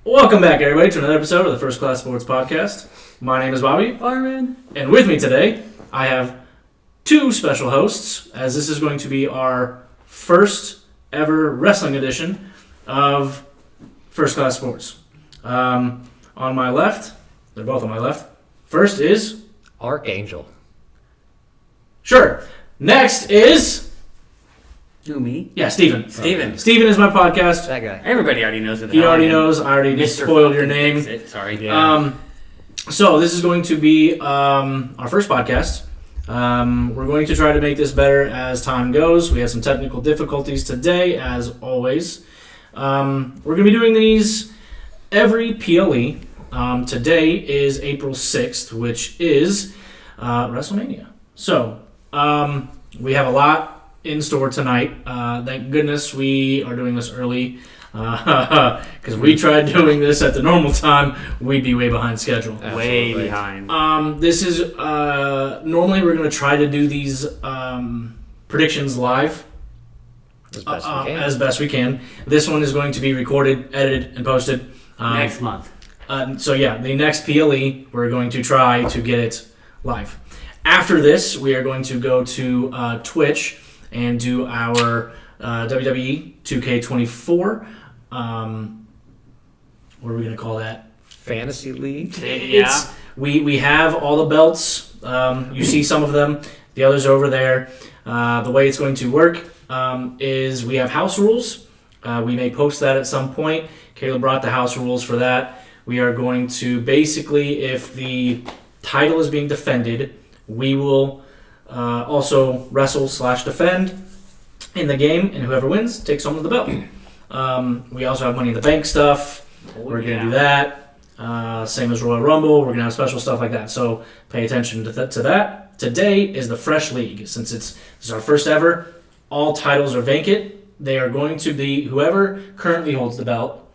Welcome back, everybody, to another episode of the First Class Sports Podcast. My name is Bobby. Fireman. And with me today, I have two special hosts, as this is going to be our first ever wrestling edition of First Class Sports. On my left, they're both on my left. First is... Archangel. Sure. Next is... Who, me? Yeah, Steven. Steven. Steven is my podcast. That guy. Everybody already knows it. He already knows. I already Mr. spoiled your name. Sorry. Yeah. So this is going to be our first podcast. We're going to try to make this better as time goes. We had some technical difficulties today, as always. We're going to be doing these every PLE. Today is April 6th, which is WrestleMania. So we have a lot in store tonight. Thank goodness we are doing this early. Because we tried doing this at the normal time, we'd be way behind schedule. Way behind. This is normally we're going to try to do these predictions live as best we can. This one is going to be recorded, edited, and posted Next month. So yeah, the next PLE we're going to try to get it live. After this, we are going to go to Twitch and do our WWE 2K24. What are we going to call that? Fantasy League? Yeah. We have all the belts. You see some of them. The others are over there. The way it's going to work is we have house rules. We may post that at some point. Caleb brought the house rules for that. We are going to basically, if the title is being defended, we will also wrestle/defend in the game, and whoever wins takes home the belt. We also have Money in the Bank stuff. We're going to do that. Same as Royal Rumble. We're going to have special stuff like that. So pay attention to that. Today is the Fresh League. Since this is our first ever, all titles are vacant. They are going to be whoever currently holds the belt.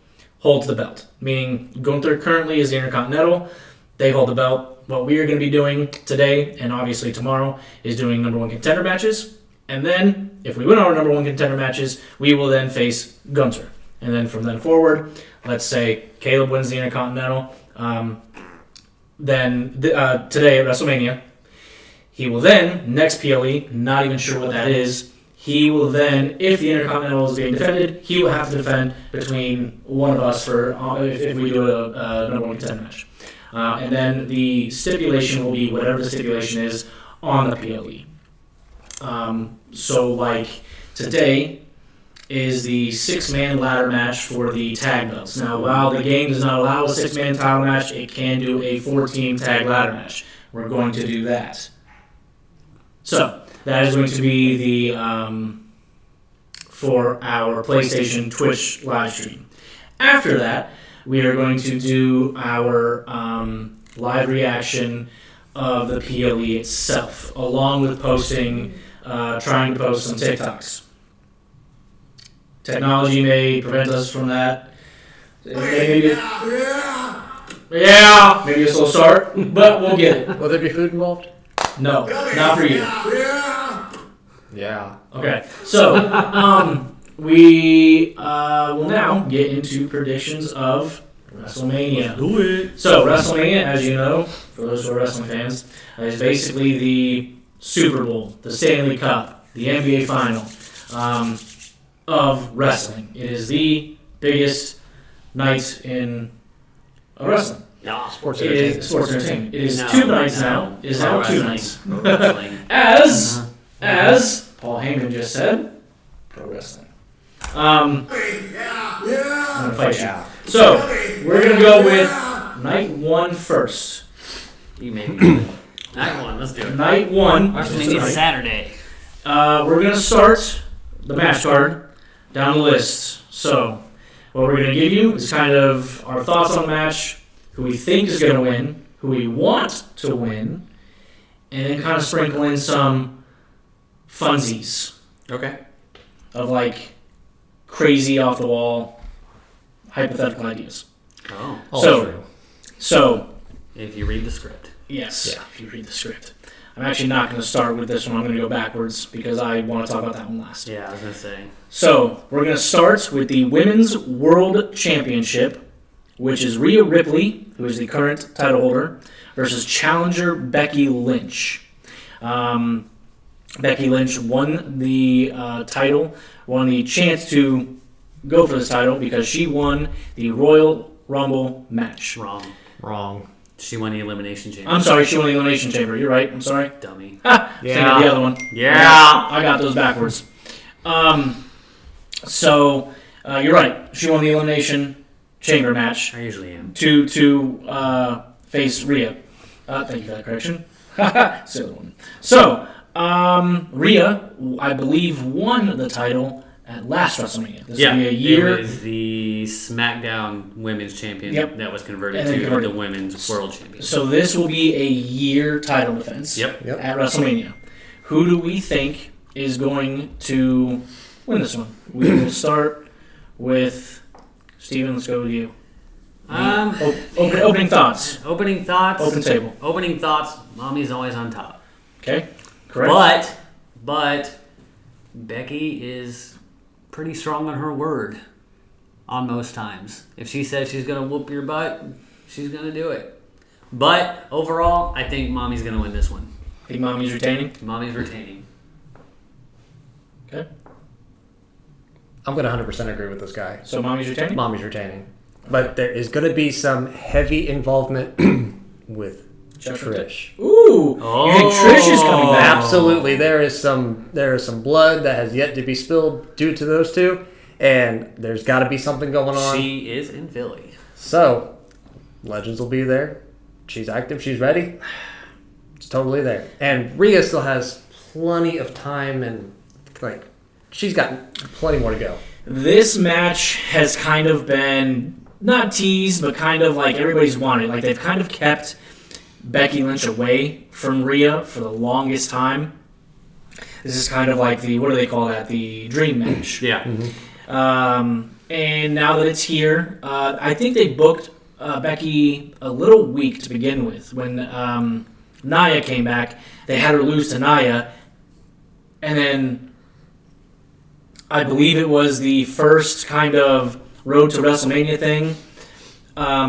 Meaning Gunther currently is the Intercontinental. They hold the belt. What we are going to be doing today and obviously tomorrow is doing number one contender matches. And then, if we win our number one contender matches, we will then face Gunther. And then from then forward, let's say Caleb wins the Intercontinental. Then today at WrestleMania, he will then, next PLE, not even sure what that is, he will then, if the Intercontinental is being defended, he will have to defend between one of us for if we do a number one contender match. And then the stipulation will be whatever the stipulation is on the PLE. So, like, today is the 6-man ladder match for the tag belts. Now, while the game does not allow a 6-man title match, it can do a 4-team tag ladder match. We're going to do that. So, that is going to be the for our PlayStation Twitch live stream. After that, we are going to do our live reaction of the PLE itself, along with trying to post some TikToks. Technology may prevent us from that. Maybe a slow start, but we'll get it. Will there be food involved? No, not for you. Yeah. Okay, so we will now get into predictions of WrestleMania. Let's do it. So WrestleMania, as you know, for those who are wrestling fans, is basically the Super Bowl, the Stanley Cup, the NBA Final of wrestling. It is the biggest night in wrestling. No. Sports It entertainment. is sports entertainment. It is No, 2 nights no. now. It is Pro now 2 wrestling. nights. Pro wrestling. As Paul Heyman just said, pro wrestling. I'm gonna fight you. So we're gonna go with night 1 first. You made me do it. Night 1, let's do it. Night 1. WrestleMania Saturday. We're gonna start the match card down the list. So what we're gonna give you is kind of our thoughts on the match, who we think is gonna win, who we want to win, and then kind of sprinkle in some funsies Okay. of like crazy off the wall hypothetical ideas. Oh. So If you read the script. yes, if you read the script. I'm actually not going to start with this one. I'm going to go backwards because I want to talk about that one last. Yeah, I was going to say. So we're going to start with the Women's World Championship which is Rhea Ripley, who is the current title holder, versus challenger Becky Lynch. Becky Lynch won the title, won the chance to go for this title because she won the Royal Rumble match. Wrong. She won the Elimination Chamber. I'm sorry, she won the Elimination Chamber. You're right. I'm sorry. Dummy. Ha! Yeah. The other one. Yeah. I got those backwards. So you're right. She won the Elimination Chamber match I usually am. to face Rhea. Thank you for that correction. Silly one. So Rhea, I believe, won the title at last WrestleMania. This will be a year. It was the SmackDown Women's Champion Yep. that was converted And then to converted. the Women's World Champion. So this will be a year title defense Yep. at WrestleMania. Who do we think is going to win this one? We will start with Steven. Let's go with you. Opening thoughts. Opening thoughts. Open table. Opening thoughts. Mommy's always on top. Okay, correct. But Becky is pretty strong on her word on most times. If she says she's going to whoop your butt, she's going to do it. But overall, I think Mommy's going to win this one. Think Mommy's retaining? Mommy's retaining. Okay. I'm going to 100% agree with this guy. So Mommy's retaining? Mommy's retaining. But there is going to be some heavy involvement with Trish. Ooh! You think Trish is coming back? Absolutely. There is some blood that has yet to be spilled due to those two. And there's got to be something going on. She is in Philly. So, Legends will be there. She's active. She's ready. It's totally there. And Rhea still has plenty of time and, she's got plenty more to go. This match has kind of been, not teased, but kind of everybody's wanted. They've kind of kept Becky Lynch away from Rhea for the longest time. This is kind of like the, what do they call that? The dream match. Yeah. Mm-hmm. And now that it's here, I think they booked Becky a little weak to begin with. When Nia came back, they had her lose to Nia, and then I believe it was the first kind of road to WrestleMania thing.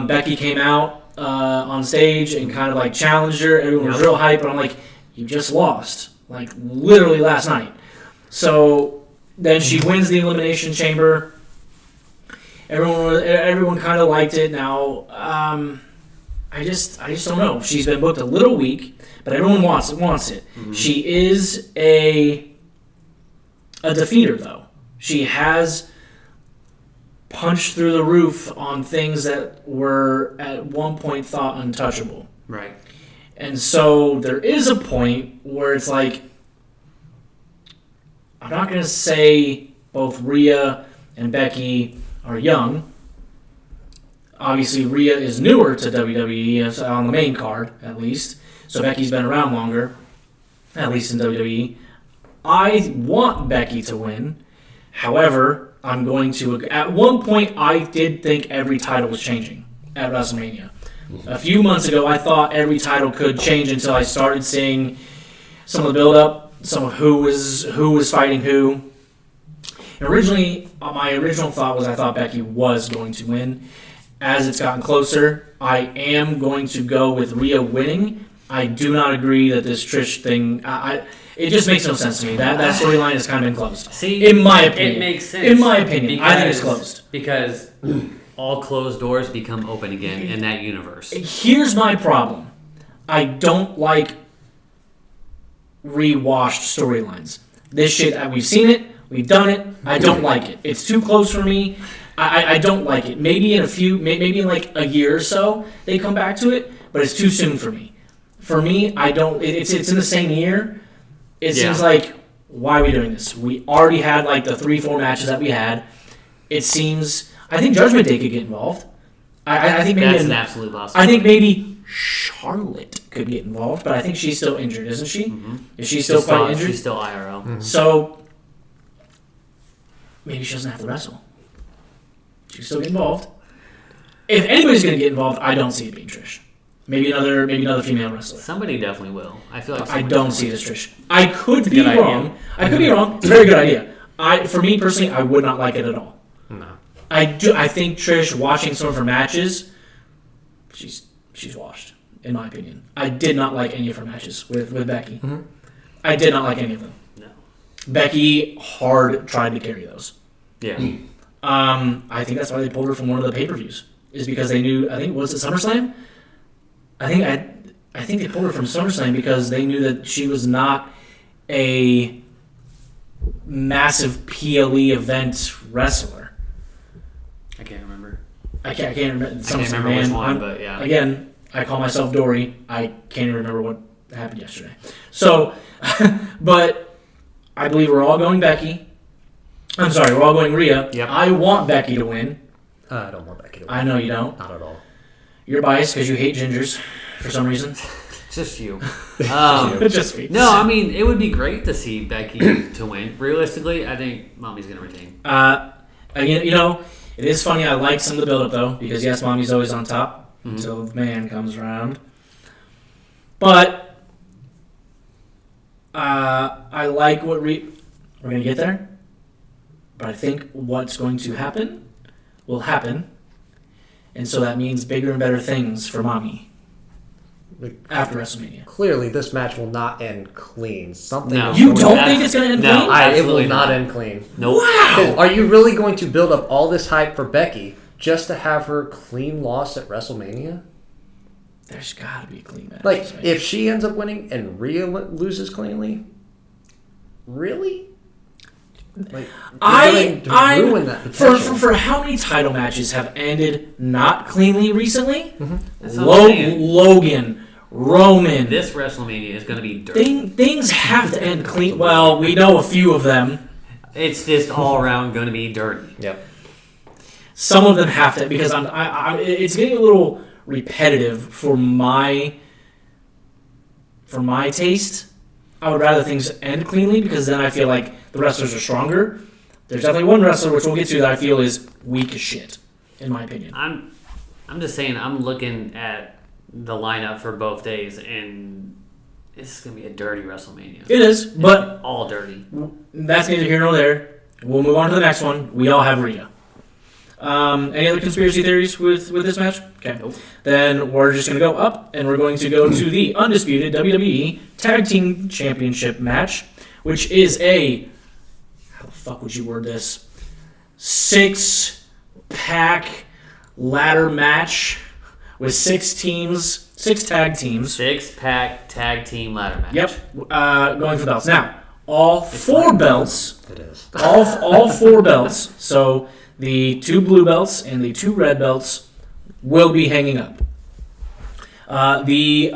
Becky came out on stage and kind of challenged her. Everyone was real hype, but I'm like, you just lost, literally last night. So then she wins the Elimination Chamber. Everyone kind of liked it. Now, I just don't know. She's been booked a little weak, but everyone wants it. Mm-hmm. She is a defeater, though. She has punched through the roof on things that were at one point thought untouchable. Right. And so there is a point where it's I'm not going to say both Rhea and Becky are young. Obviously, Rhea is newer to WWE, on the main card, at least. So Becky's been around longer, at least in WWE. I want Becky to win. However, I'm going to... At one point, I did think every title was changing at WrestleMania. A few months ago, I thought every title could change until I started seeing some of the build-up, some of who was fighting who. Originally, my original thought was I thought Becky was going to win. As it's gotten closer, I am going to go with Rhea winning. I do not agree that this Trish thing... it just makes no sense to me. That storyline has kind of been closed. See, in my opinion. It makes sense. In my opinion, I think it's closed. Because all closed doors become open again in that universe. Here's my problem. I don't like rewashed storylines. This shit, we've seen it, we've done it, I don't like it. It's too close for me. I don't like it. Maybe in a year or so, they come back to it, but it's too soon for me. For me, I don't, it's in the same year. It seems like, why are we doing this? We already had the 3-4 matches that we had. It seems, I think Judgment Day could get involved. I think maybe that's an absolute possibility. I think maybe Charlotte could get involved, but I think she's still injured, isn't she? Mm-hmm. Is she still quite injured? She's still IRL. Mm-hmm. So maybe she doesn't have to wrestle. She can still get involved. If anybody's going to get involved, I don't see it being Trish. Maybe another female wrestler. Somebody definitely will. I feel like I don't see this Trish. I could be good wrong. idea. I could be wrong. It's a very good idea. For me personally, I would not like it at all. No. I think Trish, watching some of her matches, she's washed, in my opinion. I did not like any of her matches with Becky. Mm-hmm. I did not like any of them. No. Becky hard tried to carry those. Yeah. I think that's why they pulled her from one of the pay-per-views. Is because they knew, I think, was it SummerSlam? I think they pulled her from SummerSlam because they knew that she was not a massive PLE event wrestler. I can't remember. I can't remember. I can't remember which one, but yeah. Again, I call myself Dory. I can't even remember what happened yesterday. So, but I believe we're all going Becky. I'm sorry, we're all going Rhea. Yep. I want Becky to win. I don't want Becky to win. I know you don't. Not at all. You're biased because you hate gingers for some reason. It's just you. It's just me. No, I mean, it would be great to see Becky to win. Realistically, I think Mommy's going to retain. Again, it is funny. I like some of the build-up, though, because, yes, Mommy's always on top until the man comes around. But I like what we're going to get there. But I think what's going to happen will happen. And so that means bigger and better things for Mommy after WrestleMania. Clearly, this match will not end clean. Something. No. You don't think it's going to end clean? No, It absolutely will not not. end clean. Nope. Wow! Are you really going to build up all this hype for Becky just to have her clean loss at WrestleMania? There's got to be a clean match. Like, if she ends up winning and Rhea loses cleanly, really? Like, I'm ruin that potential. for how many title matches have ended not cleanly recently? That's what I'm saying. Logan, Roman. This WrestleMania is going to be dirty. Things have to end clean. Well, we know a few of them. It's just all around going to be dirty. Yep. Some of them have to because it's getting a little repetitive for my taste. I would rather things end cleanly because then I feel like the wrestlers are stronger. There's definitely one wrestler, which we'll get to, that I feel is weak as shit, in my opinion. I'm just saying, I'm looking at the lineup for both days, and it's going to be a dirty WrestleMania. It is, but All dirty. that's neither here nor there. We'll move on to the next one. We all have Rhea. Any other conspiracy theories with this match? Okay. Nope. Then we're just going to go up, and we're going to go to the undisputed WWE Tag Team Championship match, which is a, how the fuck would you word this? 6-pack ladder match with 6 tag teams. 6-pack tag team ladder match. Yep, going for belts. Now, all 4 belts. It is. All 4 belts. So the 2 blue belts and the 2 red belts will be hanging up. The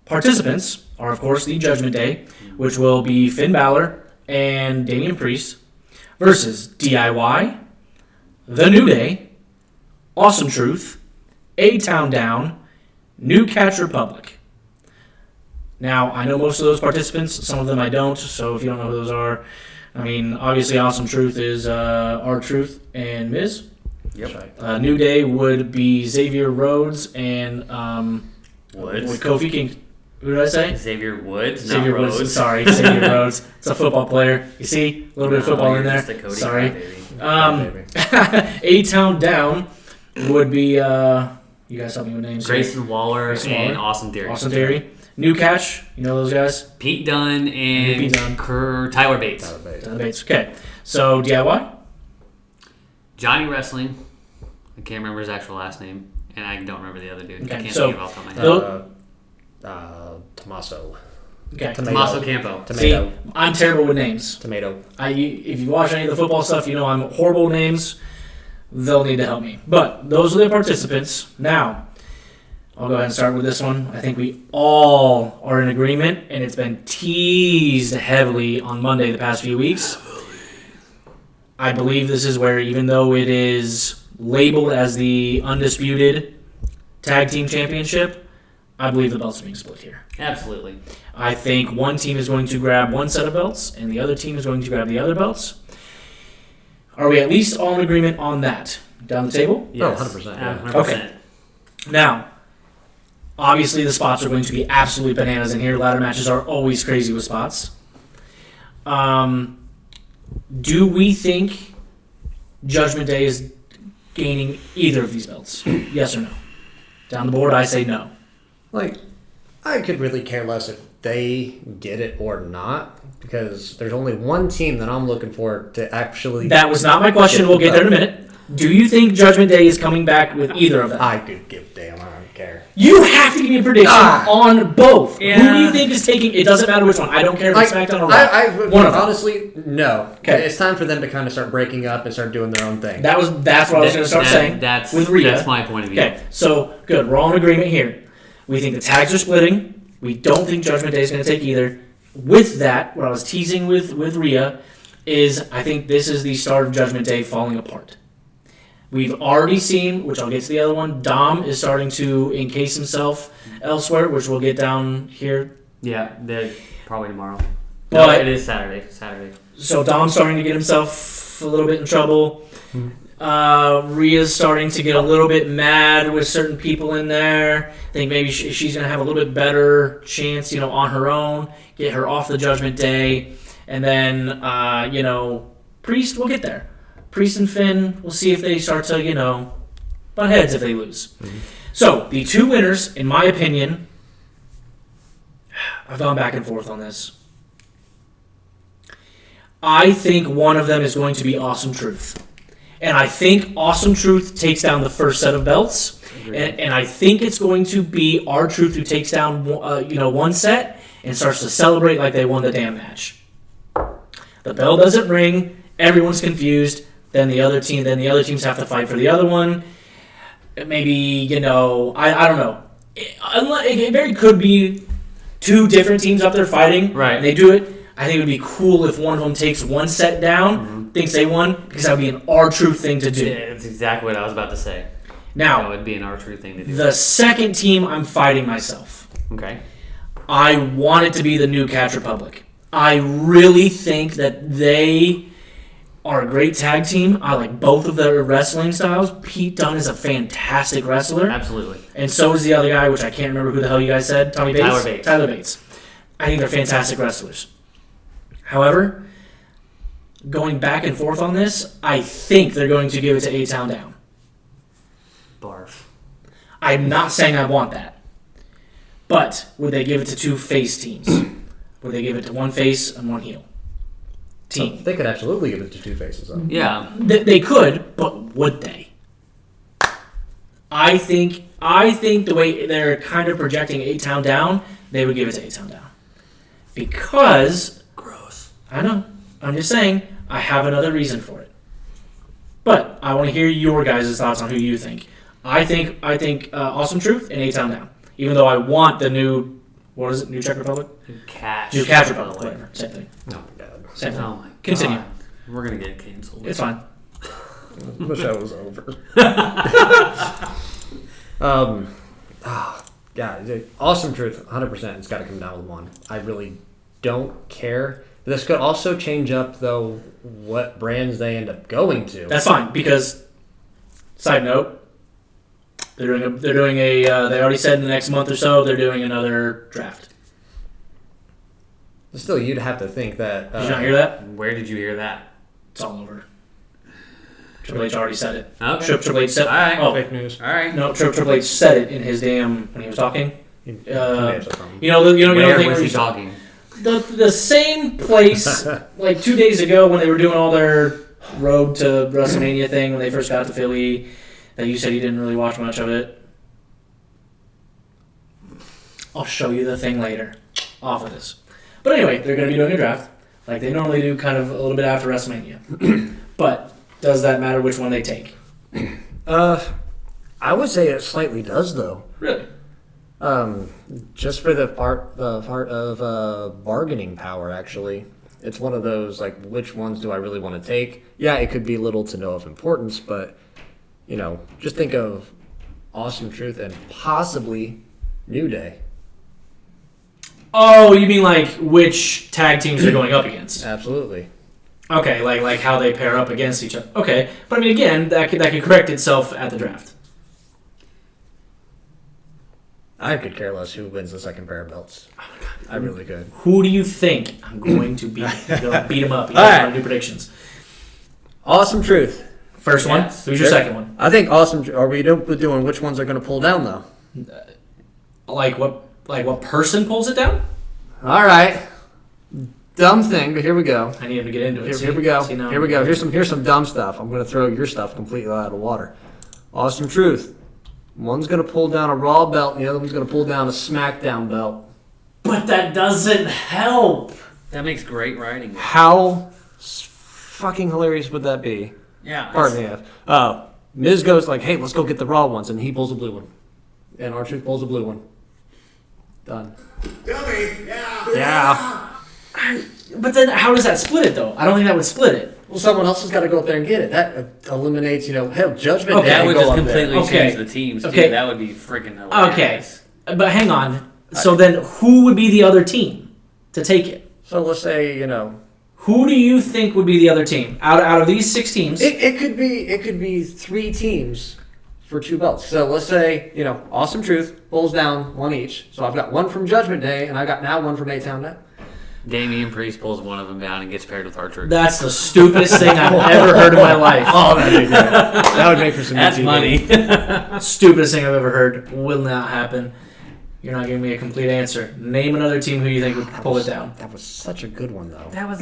participants are, of course, the Judgment Day, which will be Finn Balor and Damian Priest versus DIY, The New Day, Awesome Truth, A-Town Down, New Catch Republic. Now, I know most of those participants. Some of them I don't, so if you don't know who those are, I mean, obviously Awesome Truth is R-Truth and Miz. Yep. New Day would be Xavier Rhodes and Woods. with Kofi King. Who did I say? Xavier Woods, Xavier not Woods. Rhodes. Sorry, Xavier Rhodes. It's a football player. You see, a little bit of football in you're there. just a Cody Sorry. crybaby. A-Town Down would be. You guys help me with names. Grayson Waller Grayson and Waller. Austin Theory. Austin Theory. New Catch. You know those guys. Pete Dunne and Pete Dunne. Tyler Bates. Tyler Bates. Okay. So DIY. Johnny Wrestling. I can't remember his actual last name, and I don't remember the other dude. Okay, I can't so think of off the top of my head. Tommaso. Okay. Tommaso Campo. Tomato. See, I'm terrible with names. Tomato. If you watch any of the football stuff, you know I'm horrible with names. They'll need to help me. But those are the participants. Now, I'll go ahead and start with this one. I think we all are in agreement, and it's been teased heavily on Monday the past few weeks. I believe this is where, even though it is labeled as the undisputed tag team championship, I believe the belts are being split here. Absolutely. I think one team is going to grab one set of belts, and the other team is going to grab the other belts. Are we at least all in agreement on that? Down the table? Yes. 100%, yeah. 100%. Okay. Now, obviously the spots are going to be absolutely bananas in here. Ladder matches are always crazy with spots. Do we think Judgment Day is gaining either of these belts? Yes or no? Down the board, I say no. Like, I could really care less if they get it or not, because there's only one team that I'm looking for to actually... That was not my question. We'll get there in a minute. Do you think Judgment Day is coming back with either of them? I could give a damn. I don't care. You have to give me a prediction on both. Yeah. Who do you think is taking... It doesn't matter which one. I don't care if it's SmackDown or Raw. I One of them. honestly, no. Okay. It's time for them to kind of start breaking up and start doing their own thing. That's what I was going to start saying with Rhea. That's my point of view. Okay, so good. We're all in agreement here. We think the tags are splitting. We don't think Judgment Day is going to take either. With that, what I was teasing with Rhea is I think this is the start of Judgment Day falling apart. We've already seen, which I'll get to the other one, Dom is starting to encase himself elsewhere, which we'll get down here. Yeah, probably tomorrow. But- No, it is Saturday. So Dom's starting to get himself a little bit in trouble. Rhea's starting to get a little bit mad with certain people in there. I think maybe she's going to have a little bit better chance, on her own, get her off the Judgment Day. And then, Priest, we'll get there. Priest and Finn, we'll see if they start to, butt heads if they lose. Mm-hmm. So, the two winners, in my opinion, I've gone back and forth on this. I think one of them is going to be Awesome Truth. And I think Awesome Truth takes down the first set of belts. And I think it's going to be R-Truth who takes down one set and starts to celebrate like they won the damn match. The bell doesn't ring. Everyone's confused. Then the other teams have to fight for the other one. Maybe, I don't know. It very could be two different teams up there fighting. Right. And they do it. I think it would be cool if one of them takes one set down, thinks they won, because that would be an R-Truth thing to do. Yeah, that's exactly what I was about to say. Now, it would be an R-Truth thing to do. The second team, I'm fighting myself. Okay. I want it to be the New Catch Republic. I really think that they are a great tag team. I like both of their wrestling styles. Pete Dunne is a fantastic wrestler. Absolutely. And so is the other guy, which I can't remember who the hell you guys said. Tommy Bates? Tyler Bates. Tyler Bates. I think they're fantastic wrestlers. However, going back and forth on this, I think they're going to give it to A-Town Down. Barf. I'm not saying I want that. But would they give it to two face teams? Would they give it to one face and one heel team? They could absolutely give it to two faces, though. Yeah. They could, but would they? I think the way they're kind of projecting A-Town Down, they would give it to A-Town Down. Because... Gross. I know. I'm just saying, I have another reason for it. But I want to hear your guys' thoughts on who you think. I think Awesome Truth and A-Town Down. Even though I want the new, what is it, New Czech Republic? New Catch Republic, whatever. Same thing. Oh, my God. Same thing. Oh my Continue. God. We're going to get canceled. It's fine. The show was over. Awesome Truth, 100%. It's got to come down with one. I really don't care. This could also change up, though, what brands they end up going to. That's fine, because, side note, they already said in the next month or so, they're doing another draft. Still, you'd have to think that... Did you not hear that? Where did you hear that? It's all over. Triple H already said it. Okay. Triple H said. All right. Oh, Fake news. All right. no, Triple H said it in his damn when he was talking. He Where Thing was he where talking? the same place like 2 days ago when they were doing all their road to WrestleMania thing when they first got to Philly. That you said you didn't really watch much of it. I'll show you the thing later. Off of this. But anyway, they're going to be doing a draft like they normally do, kind of a little bit after WrestleMania. But does that matter which one they take? I would say it slightly does, though. Really? Just for the part of bargaining power, actually. It's one of those, like, which ones do I really want to take? Yeah, it could be little to no of importance, but, just think of Awesome Truth and possibly New Day. Oh, you mean like which tag teams they're going up against? Absolutely. Okay, like how they pair up against each other. Okay, but I mean, again, that could correct itself at the draft. I could care less who wins the second pair of belts. I really could. Who do you think I'm going to beat? Beat them up. You All guys right. want to do predictions? Awesome Truth. First one. Yes. Who's your second one? I think awesome. Are we doing which ones are going to pull down though? Like what person pulls it down? All right. Dumb thing, but here we go. I need him to get into it. Here we go. See, now Here we go. Here's some dumb stuff. I'm going to throw your stuff completely out of the water. Awesome truth. One's going to pull down a Raw belt, and the other one's going to pull down a SmackDown belt. But that doesn't help. That makes great writing. How fucking hilarious would that be? Yeah. Pardon me. Miz goes like, "Hey, let's go get the Raw ones," and he pulls a blue one, and R-Truth pulls a blue one. Done. Yeah. But then how does that split it, though? I don't think that would split it. Well, someone else has got to go up there and get it. That eliminates, hell, Judgment Okay, Day. That would go just up completely Okay. change the teams, too. Okay. That would be freaking hilarious. Okay. But hang on. So then who would be the other team to take it? So let's say, Who do you think would be the other team? Out of these 6 teams. it could be 3 teams for 2 belts. So let's say, Awesome Truth pulls down 1 each. So I've got 1 from Judgment Day, and I got now 1 from A-Town now. Damian Priest pulls one of them down and gets paired with R-Truth. That's the stupidest thing I've ever heard in my life. Oh, that'd be great. That would make for some That's good TV. money. Stupidest thing I've ever heard. Will not happen. You're not giving me a complete answer. Name another team who you think would pull it down. That was such a good one, though. That was...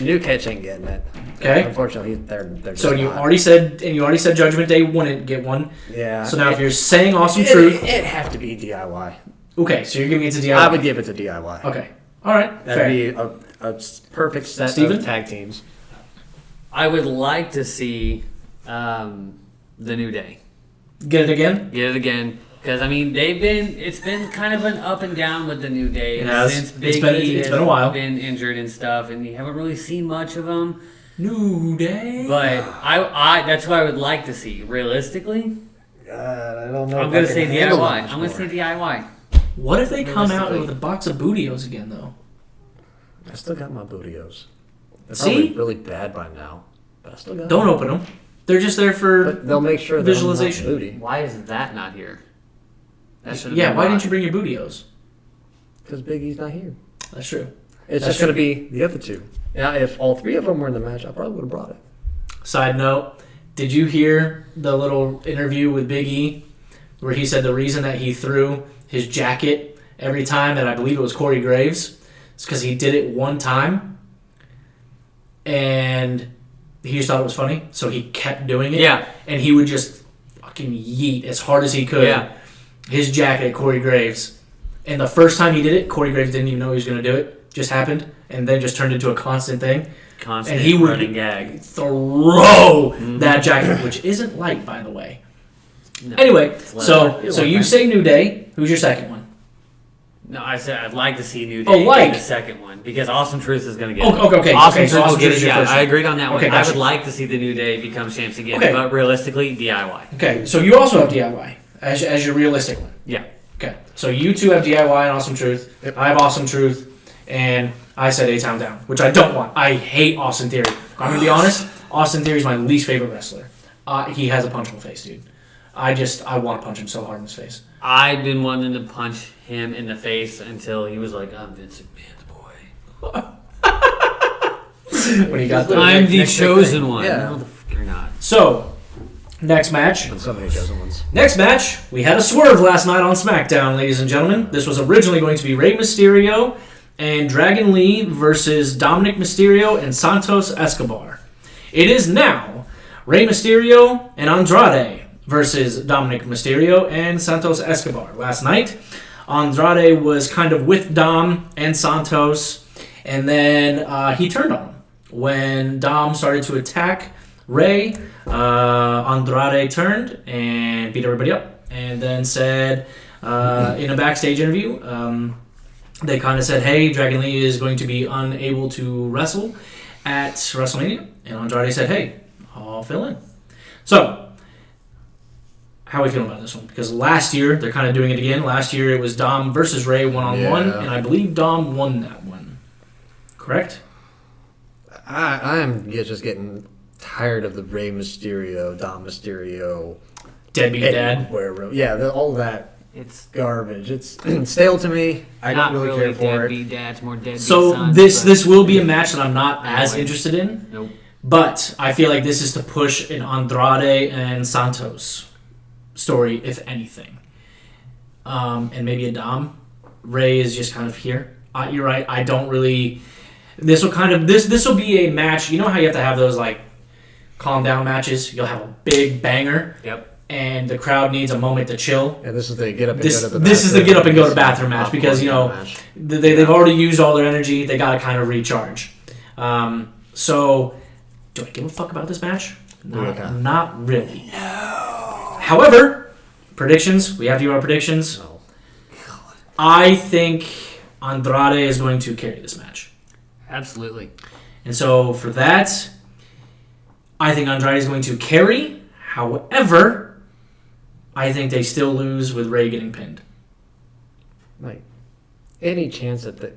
New Catch ain't getting it. Okay. Unfortunately, they're So just you not. already said Judgment Day wouldn't get one. Yeah. So now if you're saying Awesome Truth, It'd have to be DIY. okay, so you're giving it to DIY. I would give it to DIY. Okay. All right. That'd Fair. be a perfect set Steven? of tag teams. I would like to see the New Day. Get it again? Get it again. Because, it's been kind of an up and down with the New Day. It has. Since It's Big been- E it's has been a while. been injured and stuff, and you haven't really seen much of them. New Day. But I that's what I would like to see. Realistically, I don't know. I'm going to say DIY. I'm going to say DIY. What if they come out Realistically. with a box of Bootios again, though? I still got my Bootios. They're See? probably really bad by now, but I still got Don't them. open them. They're just there for. But they'll make sure Visualization. They're not booty. Why is that not here? That should have Yeah, been why brought. didn't you bring your Bootios? Because Big E's not here. That's true. It's That's just going to be the other 2. Now, if all 3 of them were in the match, I probably would have brought it. Side note, did you hear the little interview with Big E where he said the reason that he threw his jacket every time, and I believe it was Corey Graves, is because he did it one time and he just thought it was funny, so he kept doing it. Yeah. And he would just fucking yeet as hard as he could his jacket at Corey Graves. And the first time he did it, Corey Graves didn't even know he was going to do it. Just happened, and then just turned into a constant thing. Constant And he would running gag. throw that jacket, which isn't light, by the way. No. Anyway, leather. so you say New Day. Who's your second one? No, I said I'd like to see New Day Oh, like. get the second one because Awesome Truth is going to get Oh, it. okay. Awesome Okay, so Truth will Awesome get Truth it. is your Yeah, first I one. agreed on that one. Okay, I gotcha. would like to see the New Day become champs again, Okay. but realistically, DIY. Okay, so you also have DIY as your realistic one. Yeah. Okay, so you two have DIY and Awesome Truth. I have Awesome Truth, and I said A-Town Down, which I don't want. I hate Austin Theory. I'm going to be honest. Austin Theory is my least favorite wrestler. He has a punchable face, dude. I want to punch him so hard in his face. I've been wanting to punch him in the face until he was like, I'm Vince McMahon's boy. When he got I'm the next big chosen thing. one. Yeah. No, the fuck you're not. So, next match. So many chosen ones. Next match, we had a swerve last night on SmackDown, ladies and gentlemen. This was originally going to be Rey Mysterio and Dragon Lee versus Dominic Mysterio and Santos Escobar. It is now Rey Mysterio and Andrade versus Dominic Mysterio and Santos Escobar. Last night, Andrade was kind of with Dom and Santos, and then he turned on him. When Dom started to attack Rey, Andrade turned and beat everybody up, and then said in a backstage interview, they kind of said, hey, Dragon Lee is going to be unable to wrestle at WrestleMania, and Andrade said, hey, I'll fill in. So, how are we feeling about this one? Because last year, they're kind of doing it again. Last year, it was Dom versus Rey one-on-one, Yeah. and I believe Dom won that one. Correct? I am just getting tired of the Rey Mysterio, Dom Mysterio, Deadbeat dad. all that It's garbage. It's stale to me. I not don't really care for it. deadbeat dads, more deadbeat So sons, this but- this will be a match that I'm not as Anyway. interested in. Nope. But I feel like this is to push an Andrade and Santos story, if anything. And maybe a Dom. Ray is just kind of here. You're right. I don't really. This will be a match. You know how you have to have those like calm down matches. You'll have a big banger. Yep. And the crowd needs a moment to chill. Yeah, this is the get up and This, go to the this is the bathroom. get up and go to bathroom match because Match. they've already used all their energy. They got to kind of recharge. So, do I give a fuck about this match? Not really. No. However, predictions. We have to do our predictions. No. I think Andrade is going to carry this match. Absolutely. And so, for that, I think Andrade is going to carry. However, I think they still lose with Ray getting pinned. Like, any chance that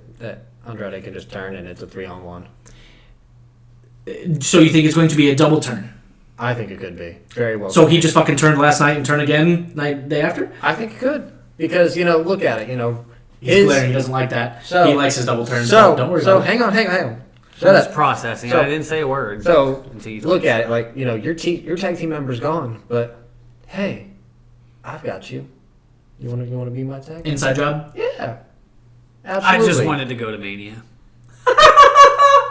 Andrade can just turn and it's a 3-on-1? So you think it's going to be a double turn? I think it could be. Very well. So he just fucking turned last night and turn again day after? I think it could. Because, look at it, He's glaring. He doesn't like that. So- He likes his double turns. So, Don't worry so about it. hang on. I'm just processing. So- I didn't say a word. So, until you look at it. Like, your tag team member's gone. But, hey, I've got you. You want to be my tag? Inside job? Yeah. I Absolutely. just wanted to go to Mania.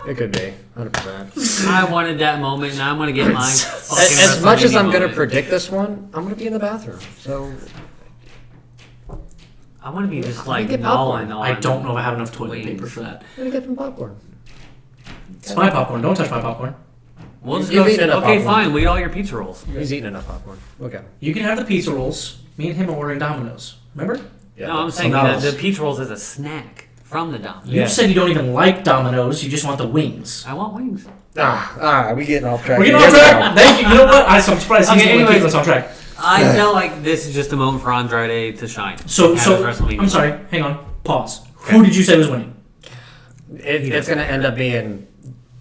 It could be. 100%. I wanted that moment, and I'm going to get mine. As much as I'm going to predict this one, I'm going to be in the bathroom. So, I want to be just like get gnawing popcorn. on. I don't know if I have enough toilet wings. paper for that. I'm going to get some popcorn. It's my popcorn. Don't touch my popcorn. We'll just You've go. eaten enough Okay, popcorn. fine. We eat all your pizza rolls. He's eating enough popcorn. Look at him. You can have the pizza rolls. Me and him are ordering Domino's. Remember? Yeah, No, I'm but- saying Domino's. that the pizza rolls is a snack from the Dom. You Yeah. said you don't even like Domino's. You just want the wings. I want wings. we getting off track. We're getting off track. Thank you. You know what? I'm surprised he's Okay, the one keeping anyways. us on track. I felt like this is just a moment for Andrade to shine. So At his WrestleMania. I'm sorry. Hang on. Pause. Who did you say was winning? It's going to end up being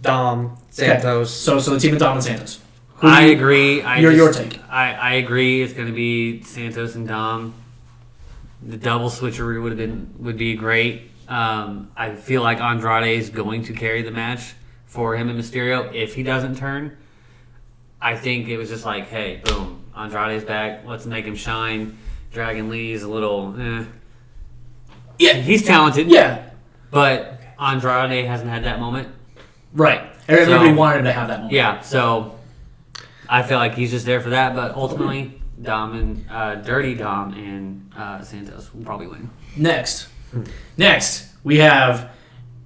Dom, Santos. Okay. So the team of Dom and Santos. I agree. Your take. I agree. It's going to be Santos and Dom. The double switcheroo would be great. I feel like Andrade is going to carry the match for him and Mysterio if he doesn't turn. I think it was just like, hey, boom, Andrade's back. Let's make him shine. Dragon Lee's a little, Yeah. He's talented. Yeah. But Andrade hasn't had that moment. Right. Everybody wanted to have that moment. Yeah, so I feel like he's just there for that. But ultimately, Dom and Dirty Dom and Santos will probably win. Next, we have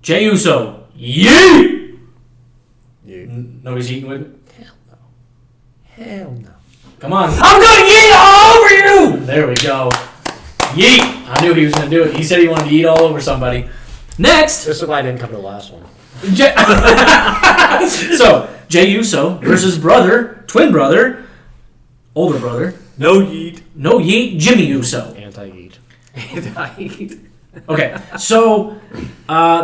Jey Uso. Yeet! Nobody's eating with it? Hell no. Come on. I'm going to yeet all over you! There we go. Yeet! I knew he was going to do it. He said he wanted to eat all over somebody. Next. This is why I didn't come to the last one. So, Jey Uso versus twin brother, older brother. No yeet. No yeet, Jimmy Uso. Anti-eat. Okay, so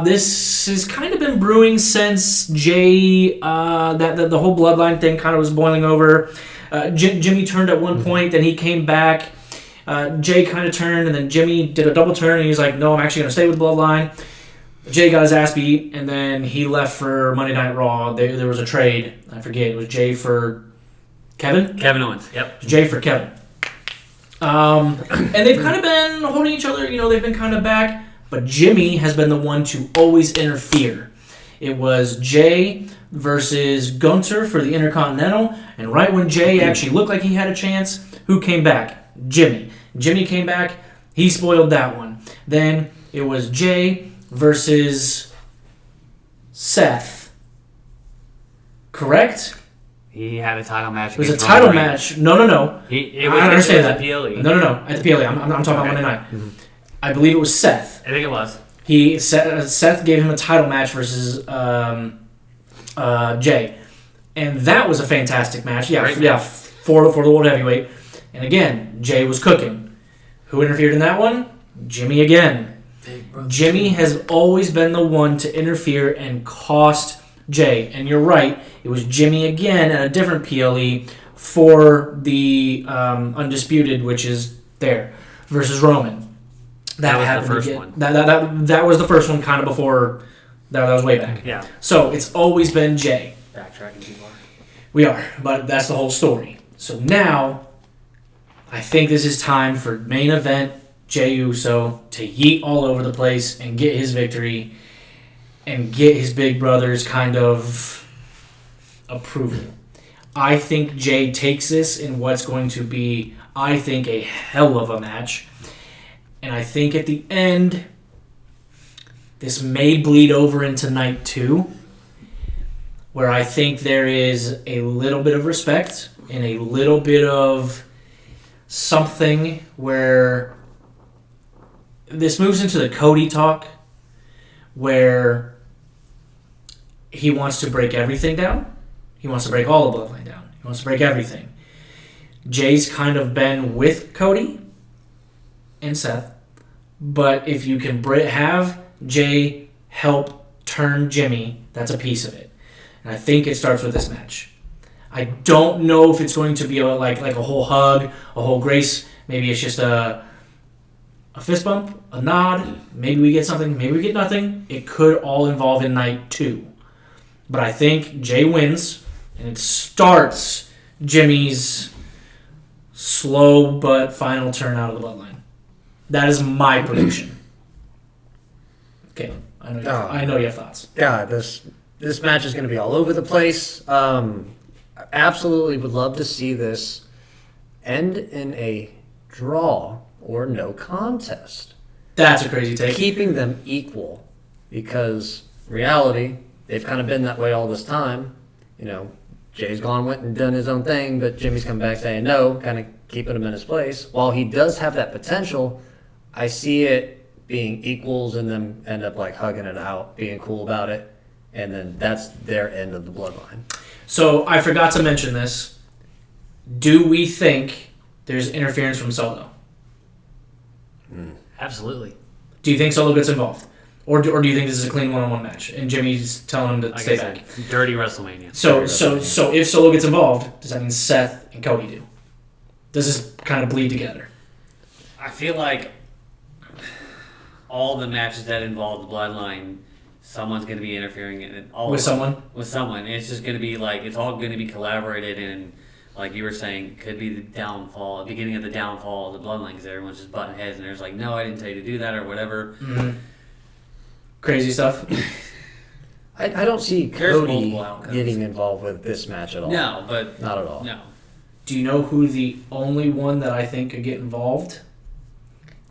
this has kind of been brewing since Jay, that the whole bloodline thing kind of was boiling over. Jimmy turned at one point, then he came back. Jay kind of turned, and then Jimmy did a double turn, and he's like, no, I'm actually going to stay with bloodline. Jay got his ass beat, and then he left for Monday Night Raw. There was a trade. I forget. It was Jay for Kevin? Kevin Owens, yep. Jay for Kevin. And they've kind of been holding each other, they've been kind of back, but Jimmy has been the one to always interfere. It was Jay versus Gunter for the Intercontinental, and right when Jay actually looked like he had a chance, who came back? Jimmy. Jimmy came back, he spoiled that one. Then it was Jay versus Seth. Correct? He had a title match. It was a against title Roman match. No. It I understand that. a PLE. No. At the PLE. I'm talking about Monday night. Mm-hmm. I believe it was Seth. I think it was. Seth gave him a title match versus Jay, and that was a fantastic match. Yeah, Great yeah, match. for the World Heavyweight. And again, Jay was cooking. Who interfered in that one? Jimmy again. Jimmy has always been the one to interfere and cost Jay. And you're right, it was Jimmy again at a different PLE for the Undisputed, which is there, versus Roman. That was the happened first again. one. That was the first one, kind of before. That was way back. Yeah. So it's always been Jay. backtracking too far. We are, but that's the whole story. So now, I think this is time for main event Jey Uso to yeet all over the place and get his victory and get his big brother's kind of approval. I think Jey takes this in what's going to be, I think, a hell of a match. And I think at the end, this may bleed over into night 2, where I think there is a little bit of respect and a little bit of something where this moves into the Cody talk, where he wants to break everything down. He wants to break all the bloodline down. He wants to break everything. Jay's kind of been with Cody and Seth, but if you can have Jay help turn Jimmy, that's a piece of it. And I think it starts with this match. I don't know if it's going to be like a whole hug, a whole grace. Maybe it's just a fist bump, a nod. Maybe we get something. Maybe we get nothing. It could all involve in night 2. But I think Jay wins, and it starts Jimmy's slow but final turn out of the bloodline. That is my prediction. Okay, I know you have thoughts. God, this match is going to be all over the place. Absolutely would love to see this end in a draw or no contest. That's a crazy take. Keeping them equal, because reality, they've kind of been that way all this time. You know, Jay's went and done his own thing, but Jimmy's come back saying no, kind of keeping him in his place. While he does have that potential, I see it being equals and them end up like hugging it out, being cool about it, and then that's their end of the bloodline. So I forgot to mention this. Do we think there's interference from Solo? Absolutely. Do you think Solo gets involved? Or do you think this is a clean one-on-one match and Jimmy's telling him to stay back? Dirty WrestleMania. So if Solo gets involved, does that mean Seth and Cody do? Does this kind of bleed together? I feel like all the matches that involve the bloodline, someone's going to be interfering in it. With someone? With someone. And it's just going to be like, it's all going to be collaborated and, like you were saying, could be the beginning of the downfall of the bloodline, because everyone's just butting heads and there's like, no, I didn't tell you to do that or whatever. Mm-hmm. Crazy stuff. I don't see There's Cody multiple outcomes. getting involved with this match at all. No, but... Not at all. No. Do you know who the only one that I think could get involved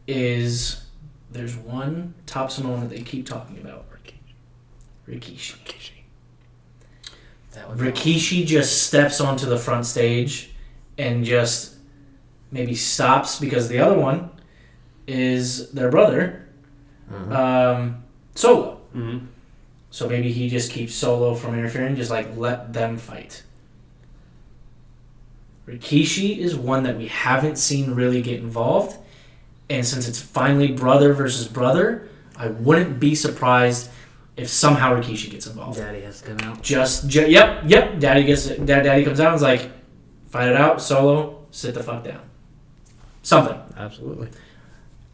is? There's one top Samoan that they keep talking about. Rikishi. Rikishi just steps onto the front stage and just maybe stops, because the other one is their brother, Solo. Mm-hmm. So maybe he just keeps Solo from interfering, just like let them fight. Rikishi is one that we haven't seen really get involved, and since it's finally brother versus brother, I wouldn't be surprised if somehow Rikishi gets involved. Daddy has to come out. Yep. Daddy comes out and is like, fight it out, Solo, sit the fuck down. Something. Absolutely.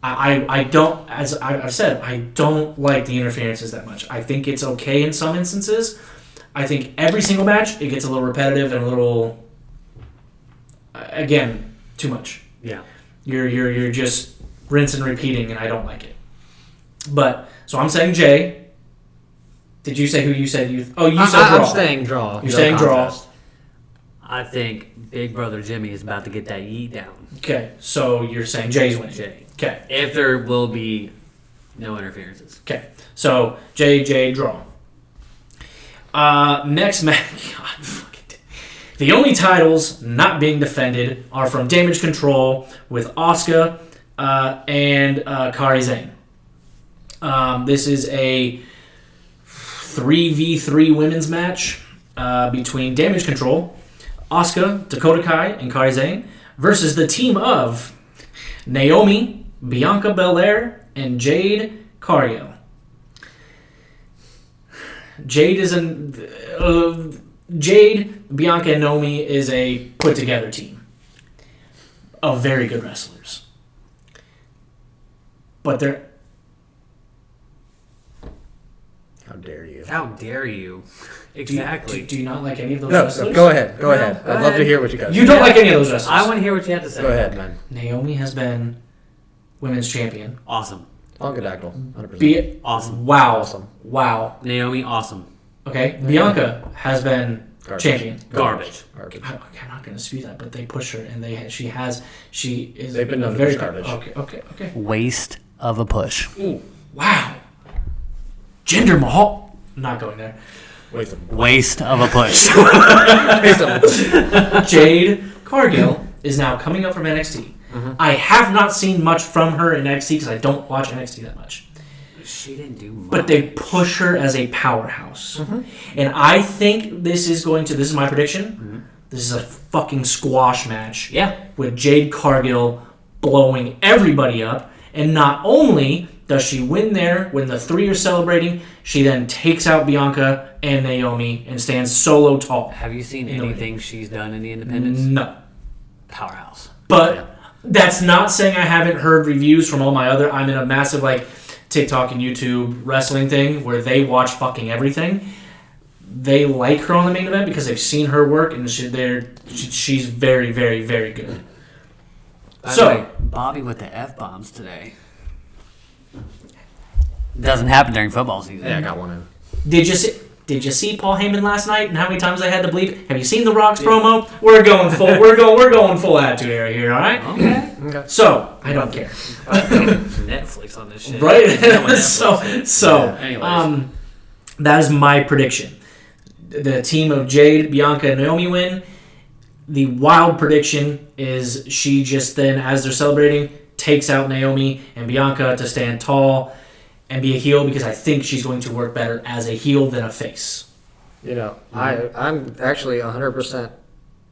I don't, as I've said, I don't like the interferences that much. I think it's okay in some instances. I think every single match, it gets a little repetitive and a little, again, too much. Yeah. You're just rinse and repeating, and I don't like it. But, so I'm saying Jay. Did you say who you said you... Oh, you said draw. I'm saying draw. You're saying draw. I think Big Brother Jimmy is about to get that yeet down. Okay, so you're saying Jay's winning. Jay. Okay. If there will be no interferences. Okay, so Jay, draw. Next match... God, fucking... The only titles not being defended are from Damage Control with Asuka and Kairi Sane. This is a 3v3 women's match between Damage Control, Asuka, Dakota Kai, and Kairi Sane versus the team of Naomi, Bianca Belair, and Jade Cargill. Jade, Bianca, and Naomi is a put-together team of very good wrestlers. But they're... dare you? How dare you? Exactly. Do you not like any of those No, wrestlers? go ahead. Go No, ahead. go I'd love to ahead. hear what you guys You don't like any of those wrestlers. I want to hear what you have to say. Go ahead, man. Naomi has been women's champion. Awesome. Ungadactyl, 100%. Awesome. Wow. Awesome. Wow. Naomi, awesome. Okay. Bianca has been Garbage. champion. Garbage. Garbage. I'm not going to dispute that, but they push her, and she is. They've been known to very push garbage. Okay. Waste of a push. Ooh, wow. Jinder Mahal. Not going there. Waste Waste of a push. of Jade Cargill is now coming up from NXT. Mm-hmm. I have not seen much from her in NXT because I don't watch NXT that much. She didn't do much. But they push her as a powerhouse. Mm-hmm. And I think this is my prediction. This is a fucking squash match. Yeah. With Jade Cargill blowing everybody up. And not only does she win there when the three are celebrating, she then takes out Bianca and Naomi and stands solo tall. Have you seen In the anything she's done in the independents? No. Powerhouse. But that's not saying I haven't heard reviews from all my other... I'm in a massive TikTok and YouTube wrestling thing where they watch fucking everything. They like her on the main event because they've seen her work and she's very, very, very good. So, Bobby with the F-bombs today. Doesn't happen during football season. Yeah, I got one in. did you see Paul Heyman last night and how many times I had to bleep? Have you seen the Rock's promo? We're going full. We're going full attitude era here. All right. Okay. So I don't care. Netflix on this shit. Right. Yeah, anyways. That is my prediction. The team of Jade, Bianca, and Naomi win. The wild prediction is she just then, as they're celebrating, takes out Naomi and Bianca to stand tall and be a heel because I think she's going to work better as a heel than a face. I'm actually 100%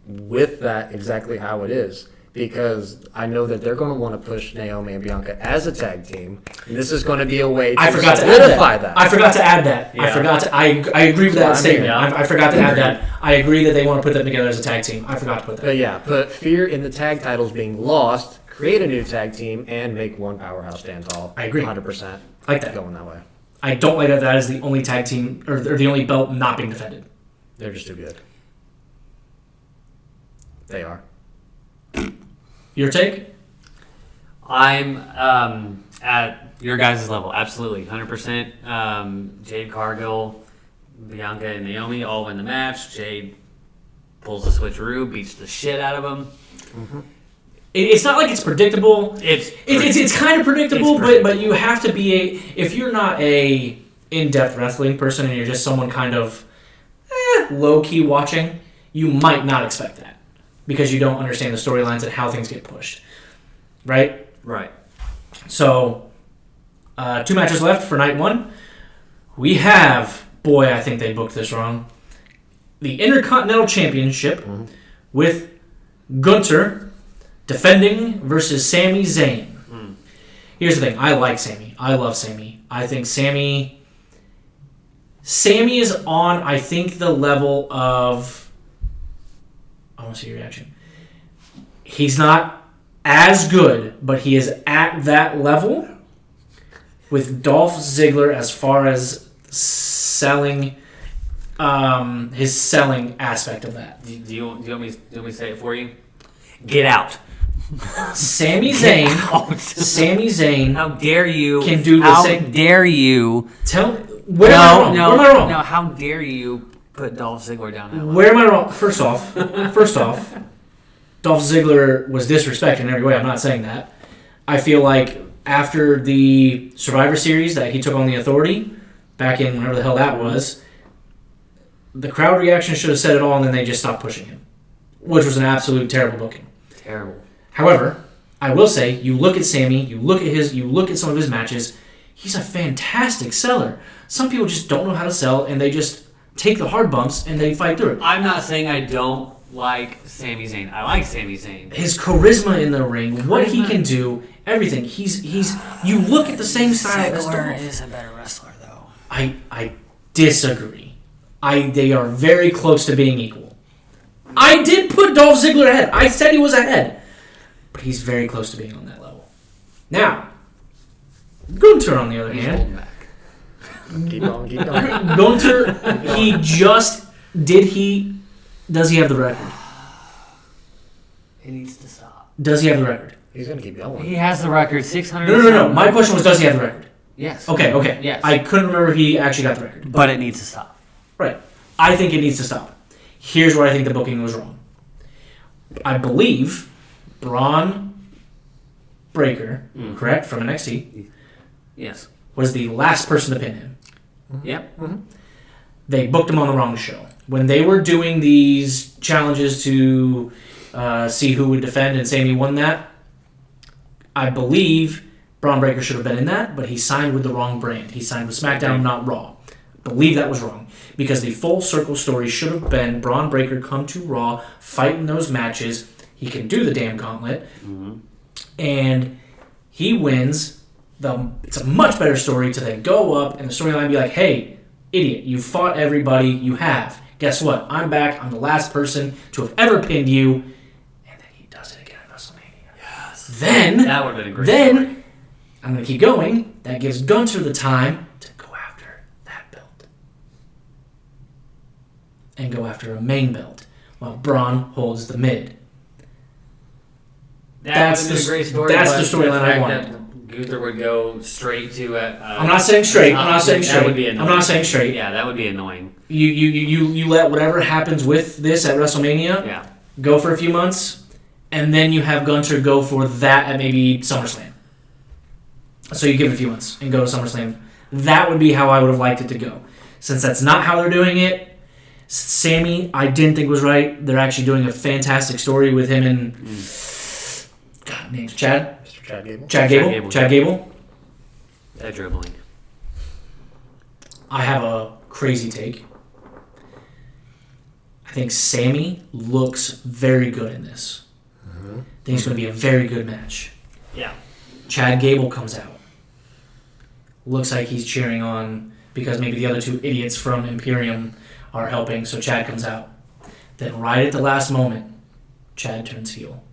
with that exactly how it is because I know that they're going to want to push Naomi and Bianca as a tag team. And this is going to be a way to solidify that. I forgot to add that. Yeah. I agree with that statement. Yeah. I forgot to add that. I agree that they want to put them together as a tag team. I forgot to put that. But yeah, put fear in the tag titles being lost, create a new tag team, and make one powerhouse stand tall. I agree. 100%. I like that. Going that way. I don't like that is the only tag team or the only belt not being defended. They're just too good. They are. Your take? I'm at your guys' level, absolutely, 100%. Jade Cargill, Bianca, and Naomi all win the match. Jade pulls the switcheroo, beats the shit out of them. Mm-hmm. It's not like it's predictable. It's kind of predictable, but you have to be if you're not a in-depth wrestling person and you're just someone kind of low-key watching, you might not expect that because you don't understand the storylines and how things get pushed. Right? Right. So, 2 matches left for night 1. We have, boy, I think they booked this wrong, the Intercontinental Championship with Gunther defending versus Sami Zayn. Here's the thing. I like Sami. I love Sami. I think Sami is on, I think, the level of... I want to see your reaction. He's not as good, but he is at that level with Dolph Ziggler as far as selling... his selling aspect of that. Do you want me to say it for you? Get out. Sami Zayn. Sami Zayn. How dare you? Can do the same. How dare you? Tell me. Where am I wrong? No, how dare you put Dolph Ziggler down that level? Where am I wrong? First off, Dolph Ziggler was disrespected in every way. I'm not saying that. I feel like after the Survivor Series that he took on the Authority, back in whenever the hell that was, the crowd reaction should have said it all, and then they just stopped pushing him, which was an absolute terrible booking. Terrible. However, I will say, you look at Sami, you look at some of his matches, he's a fantastic seller. Some people just don't know how to sell, and they just take the hard bumps and they fight through it. I'm not saying I don't like Sami Zayn. I like Sami Zayn. His charisma in the ring, what he can do, everything. He's. You look at the same style as Ziggler Dolph. is a better wrestler, though. I disagree. They are very close to being equal. I did put Dolph Ziggler ahead. I said he was ahead. But he's very close to being on that level. Now, Gunther, on the other hand, Keep going, keep going. Gunther, does he have the record? He needs to stop. Does he have the record? He's going to keep going. He has the record, 600. No. My question was, does he have the record? Yes. Okay. Yes. I couldn't remember if he actually got the record. But it needs to stop. Right. I think it needs to stop. Here's where I think the booking was wrong. I believe Braun Breaker, correct, from NXT, Yes. was the last person to pin him. Yep. They booked him on the wrong show. When they were doing these challenges to see who would defend, and Sammy won that, I believe Braun Breaker should have been in that, but he signed with the wrong brand. He signed with SmackDown, not Raw. I believe that was wrong. Because the full circle story should have been Braun Breaker come to Raw, fight in those matches. He can do the damn gauntlet. And he wins. It's a much better story to then go up and the storyline be like, hey, idiot, you fought everybody, you have. Guess what? I'm back. I'm the last person to have ever pinned you. And then he does it again at WrestleMania. Yes. Then, that would have been a great story. I'm going to keep going. That gives Gunther the time to go after that belt. And go after a main belt while Braun holds the mid. That's the great story. That's the storyline I wanted. Gunther would go straight to it. I'm not saying straight. That would be annoying. I'm not saying straight. Yeah, that would be annoying. You let whatever happens with this at WrestleMania go for a few months, and then you have Gunther go for that at maybe SummerSlam. So you give it a few months and go to SummerSlam. That would be how I would have liked it to go. Since that's not how they're doing it, Sammy, I didn't think was right. They're actually doing a fantastic story with him and God, name's Chad. Mr. Chad Gable. Chad Gable. That dribbling. I have a crazy take. I think Sammy looks very good in this. I think it's going to be a very good match. Yeah. Chad Gable comes out. Looks like he's cheering on because maybe the other two idiots from Imperium are helping, so Chad comes out. Then right at the last moment, Chad turns heel.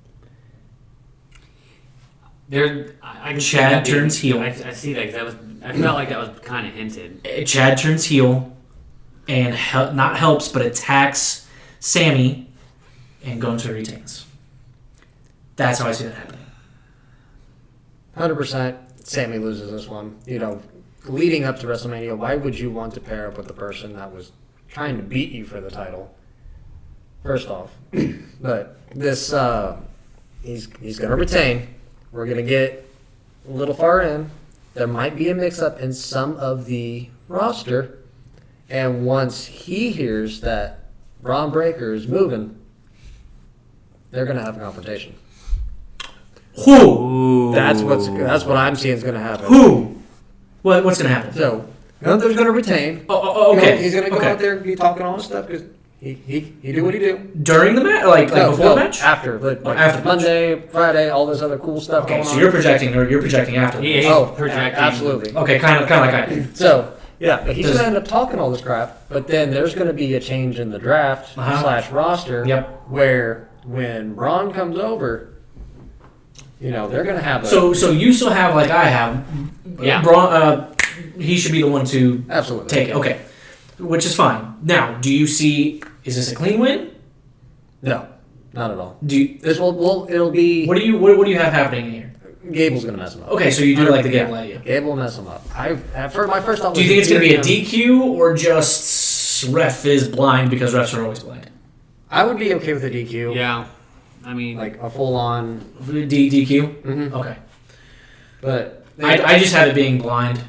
Chad turns heel. I see that because I felt like that was kind of hinted. Chad turns heel and not helps but attacks Sammy, and Gunther retains. That's how I see that happening. 100%. Sammy loses this one. Leading up to WrestleMania, why would you want to pair up with the person that was trying to beat you for the title? First off, but this he's going to retain. We're going to get a little far in. There might be a mix-up in some of the roster, and once he hears that Braun Breaker is moving, they're going to have a confrontation. Who? That's what I'm seeing is going to happen. Who? What's going to happen? So Gunther's going to retain. Oh, okay. He's going to go out there and be talking all this stuff because he do what he do. During the match? Like before the match? After. After Monday, Friday, all this other cool stuff Okay, going so on. you're projecting after the match. Projecting. Absolutely. Okay, kind of like I do. So, he's going to end up talking all this crap, but then there's going to be a change in the draft / roster where when Braun comes over, they're going to have So you still have, like I have, Braun, he should be the one to take it. Okay, which is fine. Now, do you see, is this a clean win? No, not at all. It'll be... What do you have happening here? Gable's going to mess him up. Okay, so you do like the Gable idea. Gable will mess him up. My first thought was... Do you think it's going to be a DQ or just ref is blind because refs are always blind? I would be okay with a DQ. Yeah. I mean... Like a full-on... DQ? Mm-hmm. Okay. But... I just have it being blind.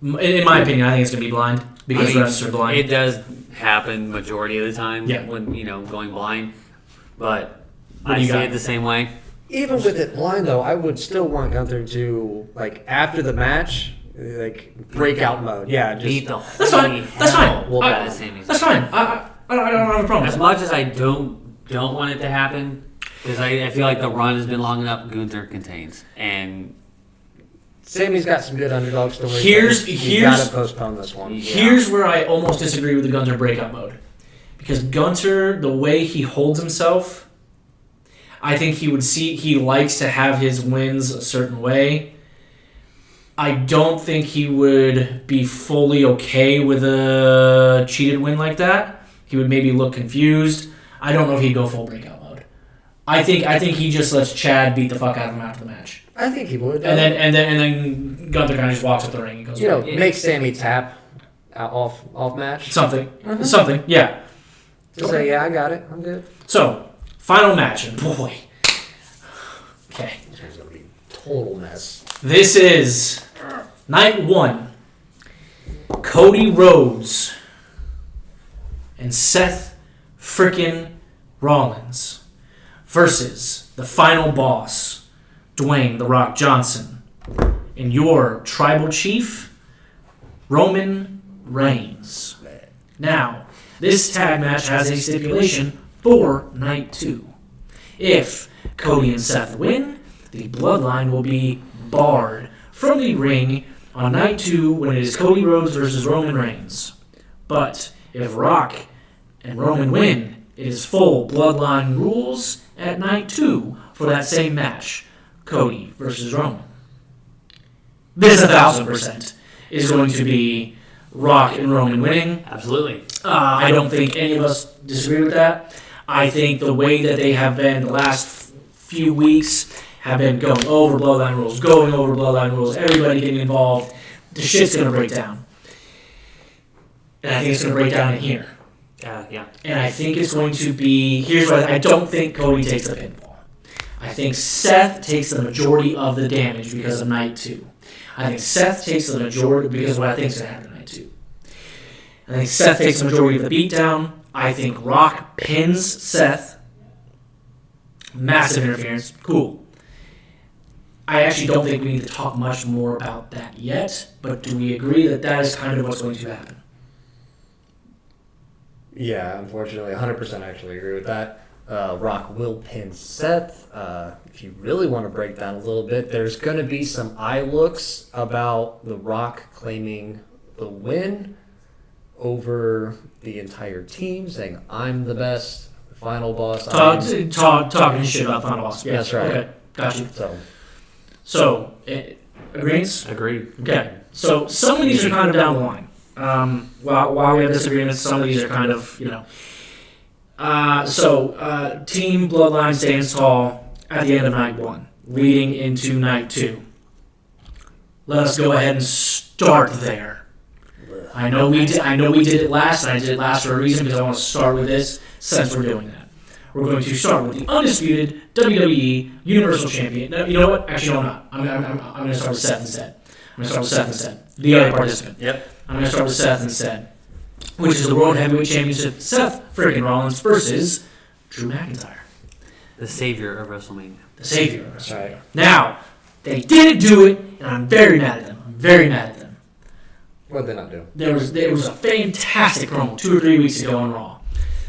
In my opinion, I think it's going to be blind because refs are blind. It does happen majority of the time when, going blind. But I see it the same way. Even with it blind, though, I would still want Gunther to, after the match, breakout mode. Yeah, just... Beat the That's fine. That's fine. That's fine. I don't have a problem. As much as I don't want it to happen, because I feel like the run has been long enough, Gunther contains. And... Sammy's got some good underdog stories. Here's got to postpone this one. Here's where I almost disagree with the Gunther breakout mode. Because Gunther, the way he holds himself, I think he likes to have his wins a certain way. I don't think he would be fully okay with a cheated win like that. He would maybe look confused. I don't know if he'd go full breakout mode. I think he just lets Chad beat the fuck out of him after the match. I think he would. And then Gunther kind of just walks up the ring and goes, make Sammy tap off match. Something, yeah. Just say, yeah, I got it. I'm good. So, final match, and boy. Okay. This one's going to be a total mess. This is night 1. Cody Rhodes and Seth frickin' Rollins versus the final boss, Dwayne "The Rock" Johnson, and your tribal chief, Roman Reigns. Now, this tag match has a stipulation for night 2. If Cody and Seth win, the bloodline will be barred from the ring on night 2 when it is Cody Rhodes versus Roman Reigns. But if Rock and Roman win, it is full bloodline rules at night 2 for that same match, Cody versus Roman. This 1,000% is going to be Rock and Roman winning. Absolutely. I don't think any of us disagree with that. I think the way that they have been the last few weeks have been going over bloodline rules, everybody getting involved. The shit's going to break down. And I think it's going to break down in here. Yeah. And I think it's going to be... Here's why I don't think Cody takes the pinfall. I think Seth takes the majority of the damage because of night 2. I think Seth takes the majority because of what I think is going to happen night 2. I think Seth takes the majority of the beatdown. I think Rock pins Seth. Massive interference. Cool. I actually don't think we need to talk much more about that yet, but do we agree that that is kind of what's going to happen? Yeah, unfortunately, 100% actually agree with that. Rock will pin Seth. If you really want to break down a little bit, there's going to be some eye looks about The Rock claiming the win over the entire team, saying, I'm the best, final boss. Talking shit about Final Boss. Yeah, that's right. Okay, got you. So agrees? Agreed. Okay, so some of these are kind of down the line. While we have disagreements, some of these are kind of, Team Bloodline stands tall at the end of night 1, leading into night 2. Let us go ahead and start there. I know we did it last, and I did it last for a reason because I want to start with this since we're doing that. We're going to start with the undisputed WWE Universal Champion. No, you know what? Actually, no, I'm not. I'm going to start with Seth instead. The other participant. Yep. I'm going to start with Seth instead, which is the World Heavyweight Championship. Seth freaking Rollins versus Drew McIntyre. The savior of WrestleMania. The savior of WrestleMania. Right. Now, they didn't do it, and I'm very mad at them. what did they not do? There was a fantastic promo 2 or 3 weeks ago on Raw.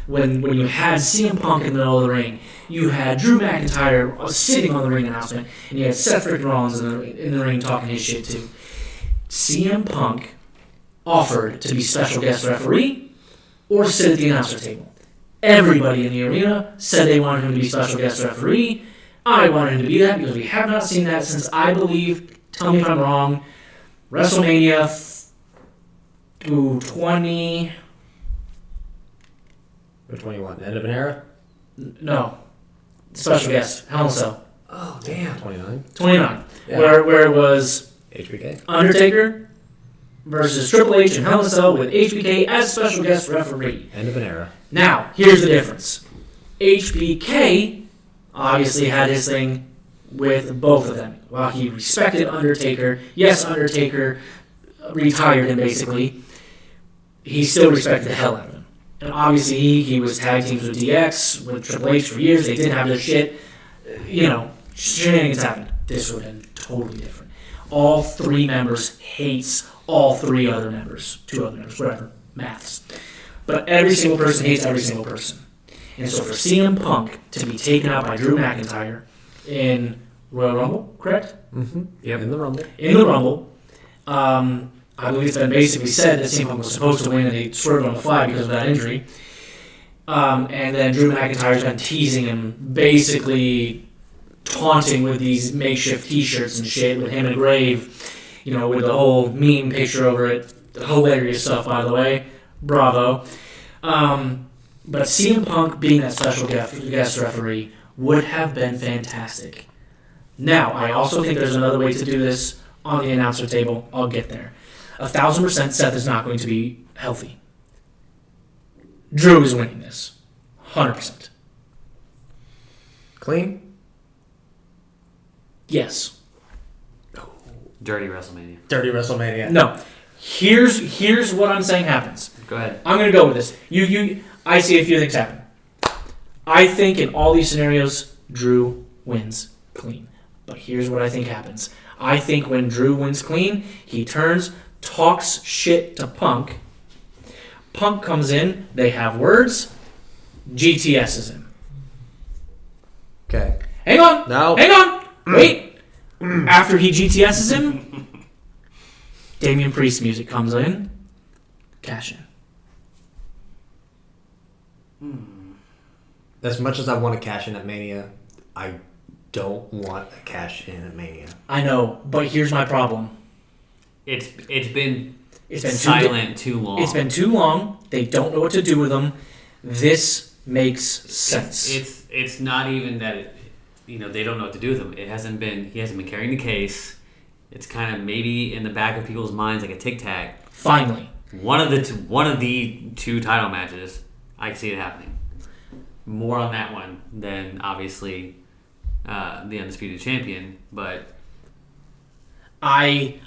When you had CM Punk in the middle of the ring, you had Drew McIntyre sitting on the ring announcement, and you had Seth freaking Rollins in the ring talking his shit too. CM Punk offered to be special guest referee or sit at the announcer table. Everybody in the arena said they wanted him to be special guest referee. I wanted him to be that because we have not seen that since, I believe, tell me if I'm wrong, WrestleMania 20... Which one you want? End of an era? No. Special guest. Hell in a Cell. Oh, damn. 29. 29. Yeah. Where it was HBK. Undertaker versus Triple H in Hell in a Cell with HBK as special guest referee. End of an era. Now, here's the difference. HBK obviously had his thing with both of them. While he respected Undertaker, yes, Undertaker retired him basically, he still respected the hell out of him. And obviously he was tag teams with DX, with Triple H for years. They didn't have their shit. Shenanigans happened. This would have been totally different. All 3 members hates all 3 other members. 2 other members, whatever. Maths. But every single person hates every single person. And so for CM Punk to be taken out by Drew McIntyre in Royal Rumble, correct? Mm-hmm. Yep. In the Rumble. In the Rumble. I believe it's been basically said that CM Punk was supposed to win and they swerved on the fly because of that injury. And then Drew McIntyre's been teasing him, basically taunting with these makeshift t-shirts and shit with him and Grave. with the whole meme picture over it. Hilarious stuff, by the way. Bravo. But CM Punk being that special guest referee would have been fantastic. Now, I also think there's another way to do this on the announcer table. I'll get there. 1,000% Seth is not going to be healthy. Drew is winning this. 100%. Clean? Yes. Dirty WrestleMania. Dirty WrestleMania. No. Here's what I'm saying happens. Go ahead. I'm going to go with this. I see a few things happen. I think in all these scenarios, Drew wins clean. But here's what I think happens. I think when Drew wins clean, he turns, talks shit to Punk. Punk comes in, they have words, GTS's him. Okay. Hang on. No. Hang on. Wait. After he GTS's him, Damian Priest music comes in. Cash in. As much as I want to cash in at Mania, I don't want a cash in at Mania. I know, but here's my problem. It's been It's silent too long. It's been too long. They don't know what to do with them. This makes sense. It's not even that they don't know what to do with him. He hasn't been carrying the case. It's kind of maybe in the back of people's minds like a tic tac. Finally, one of the two title matches, I can see it happening. More on that one than obviously the Undisputed Champion, but I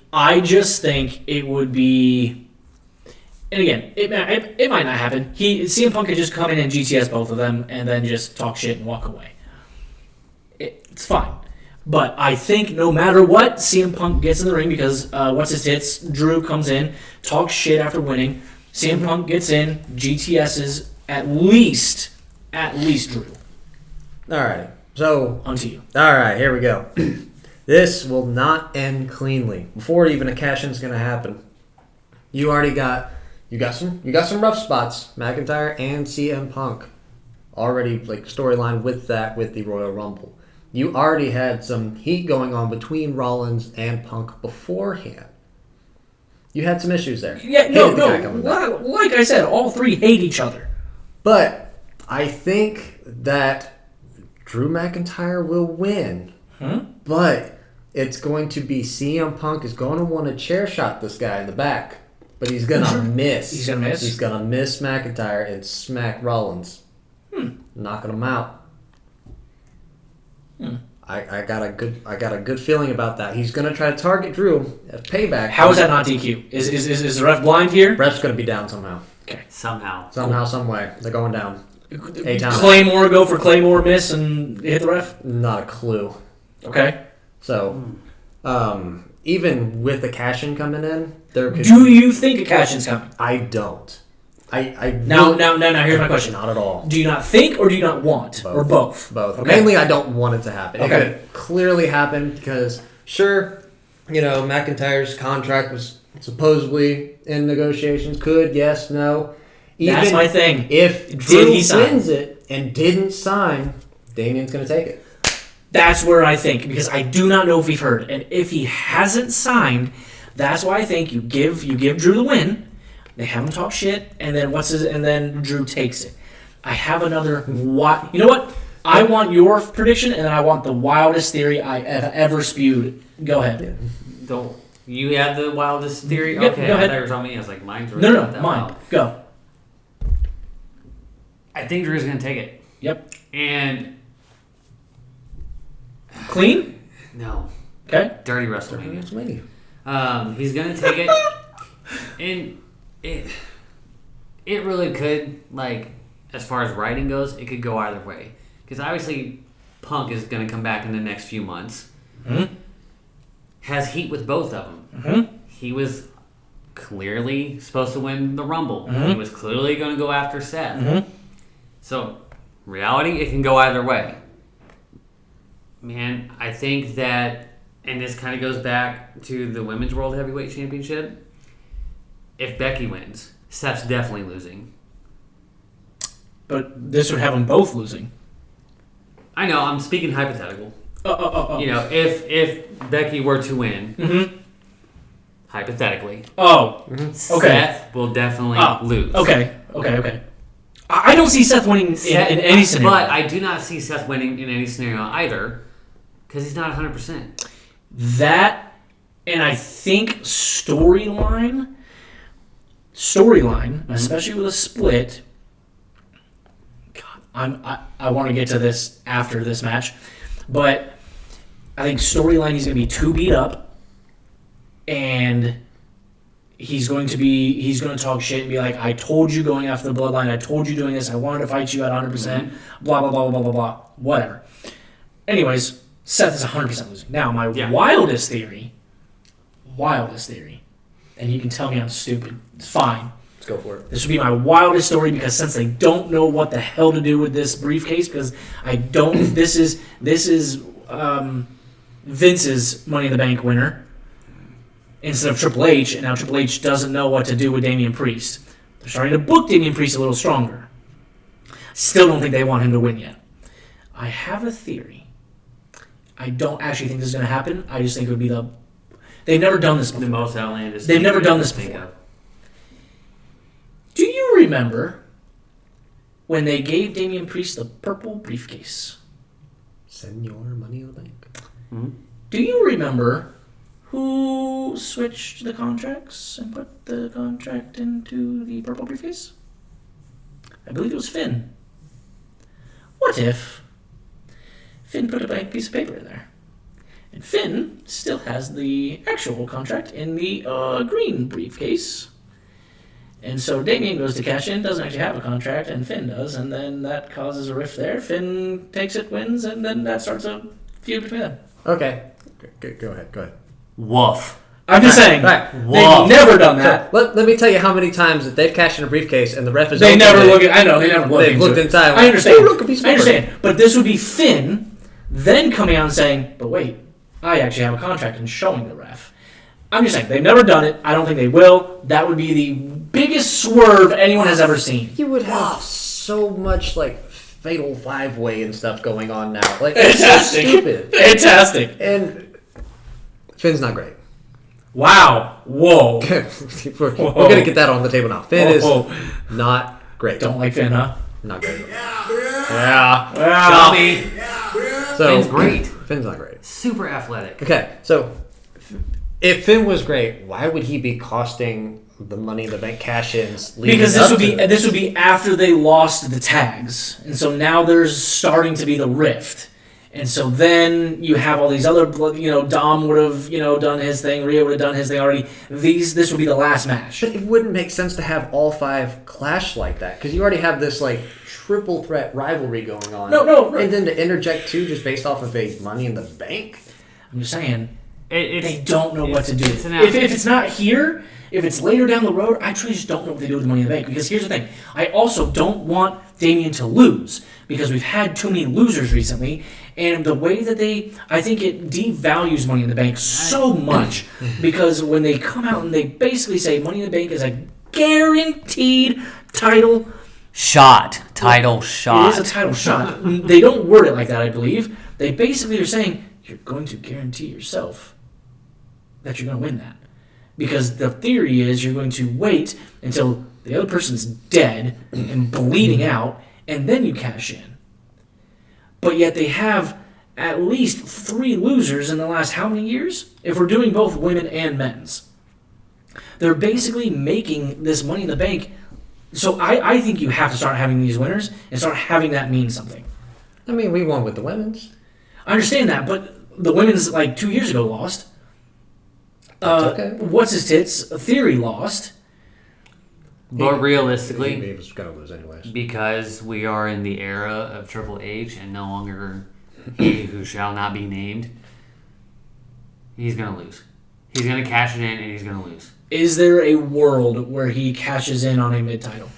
just think it would be, and again, it might not happen. CM Punk could just come in and GTS both of them and then just talk shit and walk away. It's fine. But I think no matter what, CM Punk gets in the ring because what's his tits? Drew comes in, talks shit after winning. CM Punk gets in, GTS's at least Drew. All right. So, Onto you. all right, here we go. This will not end cleanly. Before even a cash-in is going to happen, you got some rough spots. McIntyre and CM Punk already storyline with the Royal Rumble. You already had some heat going on between Rollins and Punk beforehand. You had some issues there. Yeah, Hated the guy coming back. no. Like I said, all three hate each other. But I think that Drew McIntyre will win. But it's going to be CM Punk is going to want to chair shot this guy in the back. But he's going to miss. He's going to miss? He's going to miss McIntyre and smack Rollins. Knocking him out. I got a good feeling about that. He's going to try to target Drew at payback. How is that not DQ? Is the ref blind here? Ref's going to be down somehow. Okay. somehow. Somehow, some way. They're going down. A-town. Claymore go for Claymore miss and hit the ref? Not a clue. Okay. So, even with the cash-in coming in, there could Do you think a cash-in's coming? I don't. Now, here's my question. Not at all. Do you not think or do you not want? Or both? Both. Okay. Mainly, I don't want it to happen. Okay. It could clearly happen because, sure, McIntyre's contract was supposedly in negotiations. Could, yes, no. That's my thing. If Drew wins it and didn't sign, Damian's going to take it. That's where I think, because I do not know if we've heard. And if he hasn't signed, that's why I think you give Drew the win. They have him talk shit, and then Drew takes it. I have another. You know what? I want your prediction, and then I want the wildest theory I have ever spewed. Go ahead. Don't you have the wildest theory? Yep, Okay, go ahead. I thought you were telling me. I was like, mine's really No, not that mine. wild. Go. I think Drew's gonna take it. Yep. And Clean? no, Okay. dirty WrestleMania. WrestleMania. He's gonna take it, and it really could, as far as writing goes, it could go either way. Because obviously, Punk is gonna come back in the next few months. Mm-hmm. Has heat with both of them. Mm-hmm. He was clearly supposed to win the Rumble. Mm-hmm. He was clearly going to go after Seth. Mm-hmm. So, reality, it can go either way. Man, I think that, and this kind of goes back to the Women's World Heavyweight Championship. If Becky wins, Seth's definitely losing. But this would have them both losing. I know, I'm speaking hypothetical. Oh. If Becky were to win, Mm-hmm. hypothetically, Oh, Seth will definitely lose. Okay. I don't see Seth winning in any scenario. But I do not see Seth winning in any scenario either, because he's not 100%. That, and I think storyline, especially with a split. God, I want to get to this after this match, but I think storyline he's going to be too beat up, and he's going to talk shit and be like, I told you going after the bloodline, I told you doing this, I wanted to fight you at 100%, blah, blah, blah, blah, blah, blah, whatever. Anyways, Seth is 100% losing. Now, my wildest theory, and you can tell me I'm stupid, it's fine. Let's go for it. This would be my wildest story because since they don't know what the hell to do with this briefcase, because this is Vince's Money in the Bank winner instead of Triple H, and now Triple H doesn't know what to do with Damian Priest. They're starting to book Damian Priest a little stronger. Still don't think they want him to win yet. I have a theory. I don't actually think this is going to happen. I just think it would be they've never done this before. The most outlandish. They've never done this before. Do you remember when they gave Damian Priest the purple briefcase? Senor Money in the Bank. Mm-hmm. Do you remember who switched the contracts and put the contract into the purple briefcase? I believe it was Finn. What if Finn put a blank piece of paper in there? And Finn still has the actual contract in the green briefcase. And so Damien goes to cash in, doesn't actually have a contract, and Finn does, and then that causes a rift there. Finn takes it, wins, and then that starts a feud between them. Okay. Go ahead. Woof. I'm just saying, right. They've never done that. So, let me tell you how many times that they've cashed in a briefcase and the ref is They opened never it. look at. I know they never look. They've looked inside. I understand. Oh, look, a piece of I paper. understand. But this would be Finn then coming out and saying, "But wait, I actually have a contract," and showing the ref. I'm just saying they've never done it. I don't think they will. That would be the biggest swerve anyone has ever seen. You would have so much like fatal five-way and stuff going on now. Like it's so stupid. Fantastic. And Finn's not great. Wow. Whoa. we're gonna get that on the table now. Finn is not great. Don't like Finn, huh? Not great. Yeah. Tommy. So Finn's great. Finn's not great. Super athletic. Okay, so if Finn was great, why would he be costing the Money in the Bank cash-ins? Because this would be after they lost the tags, and so now there's starting to be the rift, and so then you have all these other, Dom would have done his thing, Rhea would have done his thing already. This would be the last match. But it wouldn't make sense to have all five clash like that because you already have this like triple threat rivalry going on. No. And then to interject two just based off of a Money in the Bank. I'm just saying. It's, They don't know what to do. It's If it's not here, if it's later down the road, I truly just don't know what they do with Money in the Bank. Because here's the thing. I also don't want Damien to lose. Because we've had too many losers recently. And the way that I think it devalues Money in the Bank so much. Because when they come out and they basically say Money in the Bank is a guaranteed title shot. It is a title shot. They don't word it like that, I believe. They basically are saying, you're going to guarantee yourself that you're going to win that. Because the theory is you're going to wait until the other person's dead and bleeding out, and then you cash in. But yet they have at least 3 losers in the last how many years? If we're doing both women and men's. They're basically making this Money in the Bank. So I think you have to start having these winners and start having that mean something. I mean, we won with the women's. I understand that, but the women's like 2 years ago lost. Okay. What's his tits? Theory lost. But realistically, He was going to lose anyways. because we are in the era of Triple H and no longer he who shall not be named, he's going to lose. He's going to cash it in and he's going to lose. Is there a world where he cashes in on a mid-title?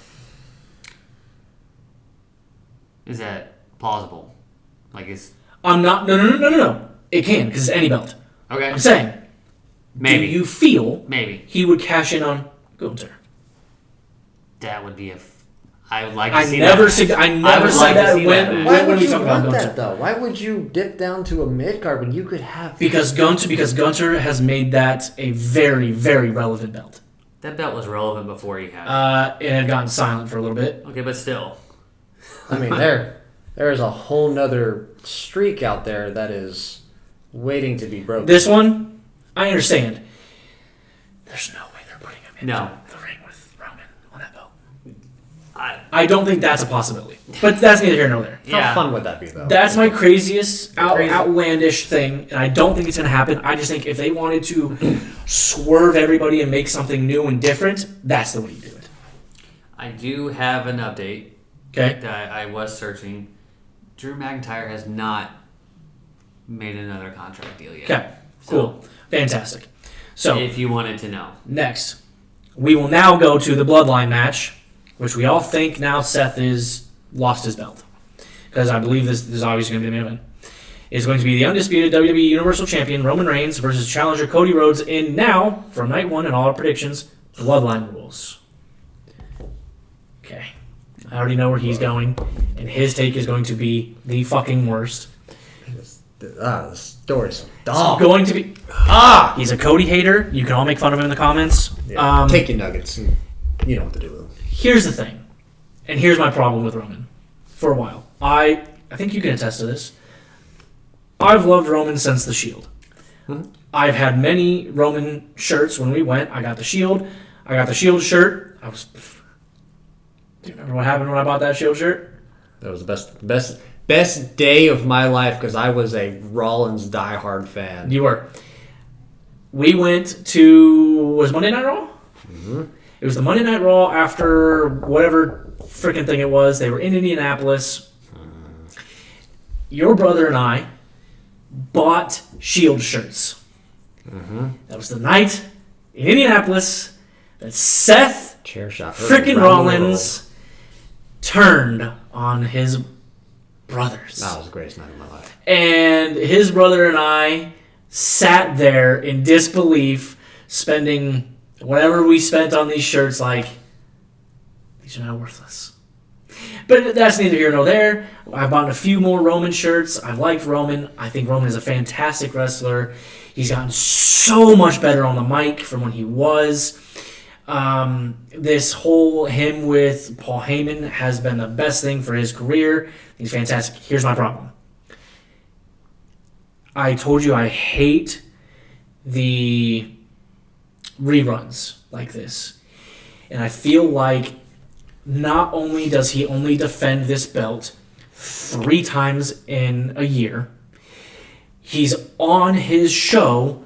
Is that plausible? Like, it's... I'm not. No. It can because it's any belt. Okay. I'm saying. Maybe. Do you feel Maybe. he would cash in on Gunther? That would be I would like to I see never that. said I I never would said like to that see when, that match. Why when would we you talk about want Gunter. that though? Why would you dip down to a mid card when you could have? Because Gunter has made that a very, very relevant belt. That belt was relevant before he had it. It had gotten silent for a little bit. Okay, but still. I mean, there is a whole nother streak out there that is waiting to be broken. This one, I understand. There's no way they're putting him in the ring with Roman on that belt. I don't think that's a possibility. But that's neither here nor there. How fun would that be, though? That's my craziest, outlandish thing, and I don't think it's going to happen. I just think if they wanted to swerve everybody and make something new and different, that's the way you do it. I do have an update. Okay. That I was searching. Drew McIntyre has not made another contract deal yet. Okay. Cool. Fantastic. So, if you wanted to know. next, we will now go to the Bloodline match, which we all think now Seth is lost his belt. Because I believe this is obviously going to be the main event. It's going to be the undisputed WWE Universal Champion Roman Reigns versus challenger Cody Rhodes in now, from night one and all our predictions, Bloodline rules. Okay. I already know where he's going, and his take is going to be the fucking worst. The story's so It's dumb. going to be... He's a Cody hater. You can all make fun of him in the comments. Yeah. Take your nuggets, and you know what to do with them. Here's the thing, and here's my problem with Roman. For a while, I think you can attest to this. I've loved Roman since the Shield. I've had many Roman shirts when we went. I got the Shield. I got the Shield shirt. Do you remember what happened when I bought that Shield shirt? That was the best day of my life because I was a Rollins diehard fan. You were. We went to, was Monday Night Raw? Mm-hmm. It was the Monday Night Raw after whatever freaking thing it was. They were in Indianapolis. Your brother and I bought Shield shirts. Mm-hmm. That was the night in Indianapolis that Seth Chair shot freaking Rollins turned on his brothers. That was the greatest night of my life. And his brother and I sat there in disbelief, spending whatever we spent on these shirts, like, these are now worthless. But that's neither here nor there. I've bought a few more Roman shirts. I liked Roman. I think Roman is a fantastic wrestler. He's gotten so much better on the mic from when he was. This whole him with Paul Heyman has been the best thing for his career. He's fantastic. Here's my problem. I told you I hate the reruns like this. And I feel like not only does he only defend this belt 3 times in a year, he's on his show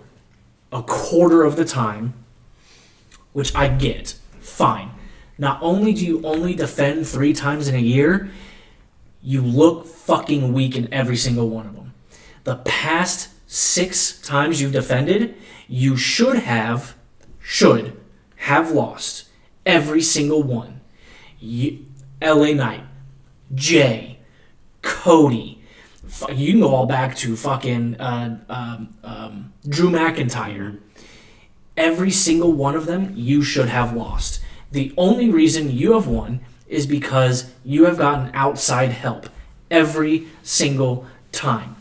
a quarter of the time, which I get. Fine. Not only do you only defend 3 times in a year, you look fucking weak in every single one of them. The past 6 times you've defended, you should have lost every single one. LA Knight, Jay, Cody, you can go all back to fucking Drew McIntyre. Every single one of them you should have lost. The only reason you have won is because you have gotten outside help every single time.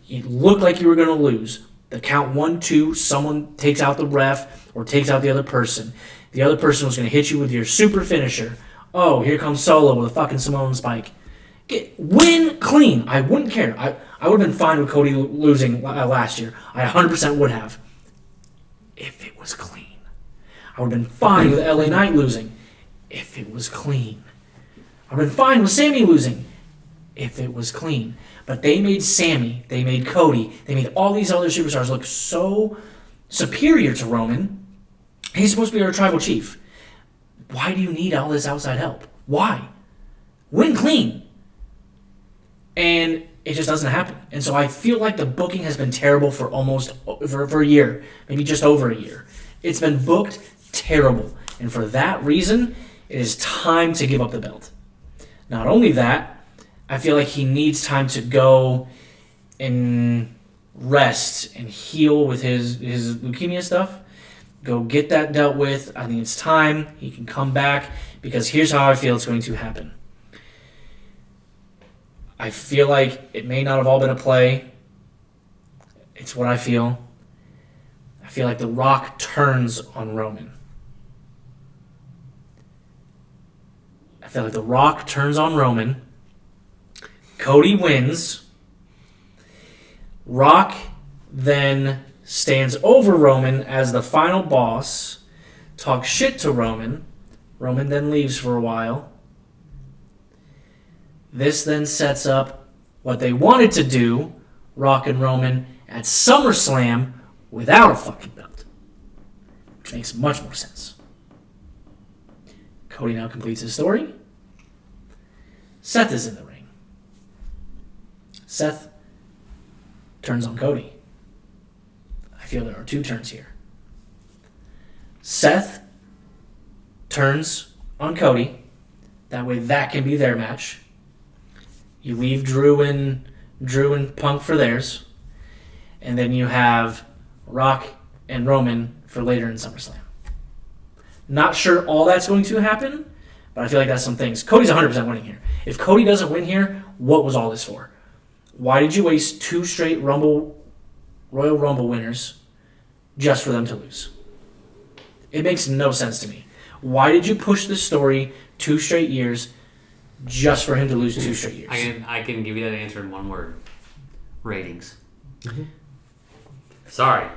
It looked like you were going to lose. The count 1, 2, someone takes out the ref or takes out the other person. The other person was going to hit you with your super finisher. Oh, here comes Solo with a fucking Samoan spike. Win clean. I wouldn't care. I would have been fine with Cody losing last year. I 100% would have. If it was clean. I would have been fine with LA Knight losing. If it was clean. I would have been fine with Sammy losing. If it was clean. But they made Sammy, they made Cody, they made all these other superstars look so superior to Roman. He's supposed to be our tribal chief. Why do you need all this outside help? Why? Win clean. And it just doesn't happen. And so I feel like the booking has been terrible for a year. Maybe just over a year. It's been booked terrible. And for that reason, it is time to give up the belt. Not only that, I feel like he needs time to go and rest and heal with his leukemia stuff. Go get that dealt with. I think it's time. He can come back, because here's how I feel it's going to happen. I feel like it may not have all been a play. It's what I feel. I feel like The Rock turns on Roman. I feel like The Rock turns on Roman. Cody wins. Rock then stands over Roman as the final boss, talks shit to Roman. Roman then leaves for a while. This then sets up what they wanted to do, Rock and Roman, at SummerSlam without a fucking belt. Which makes much more sense. Cody now completes his story. Seth is in the ring. Seth turns on Cody. I feel there are two turns here. Seth turns on Cody. That way that can be their match. You leave Drew and Punk for theirs. And then you have Rock and Roman for later in SummerSlam. Not sure all that's going to happen, but I feel like that's some things. Cody's 100% winning here. If Cody doesn't win here, what was all this for? Why did you waste 2 straight Royal Rumble winners just for them to lose? It makes no sense to me. Why did you push this story 2 straight years just for him to lose 2 straight years? I can give you that answer in one word. Ratings. Mm-hmm. Sorry.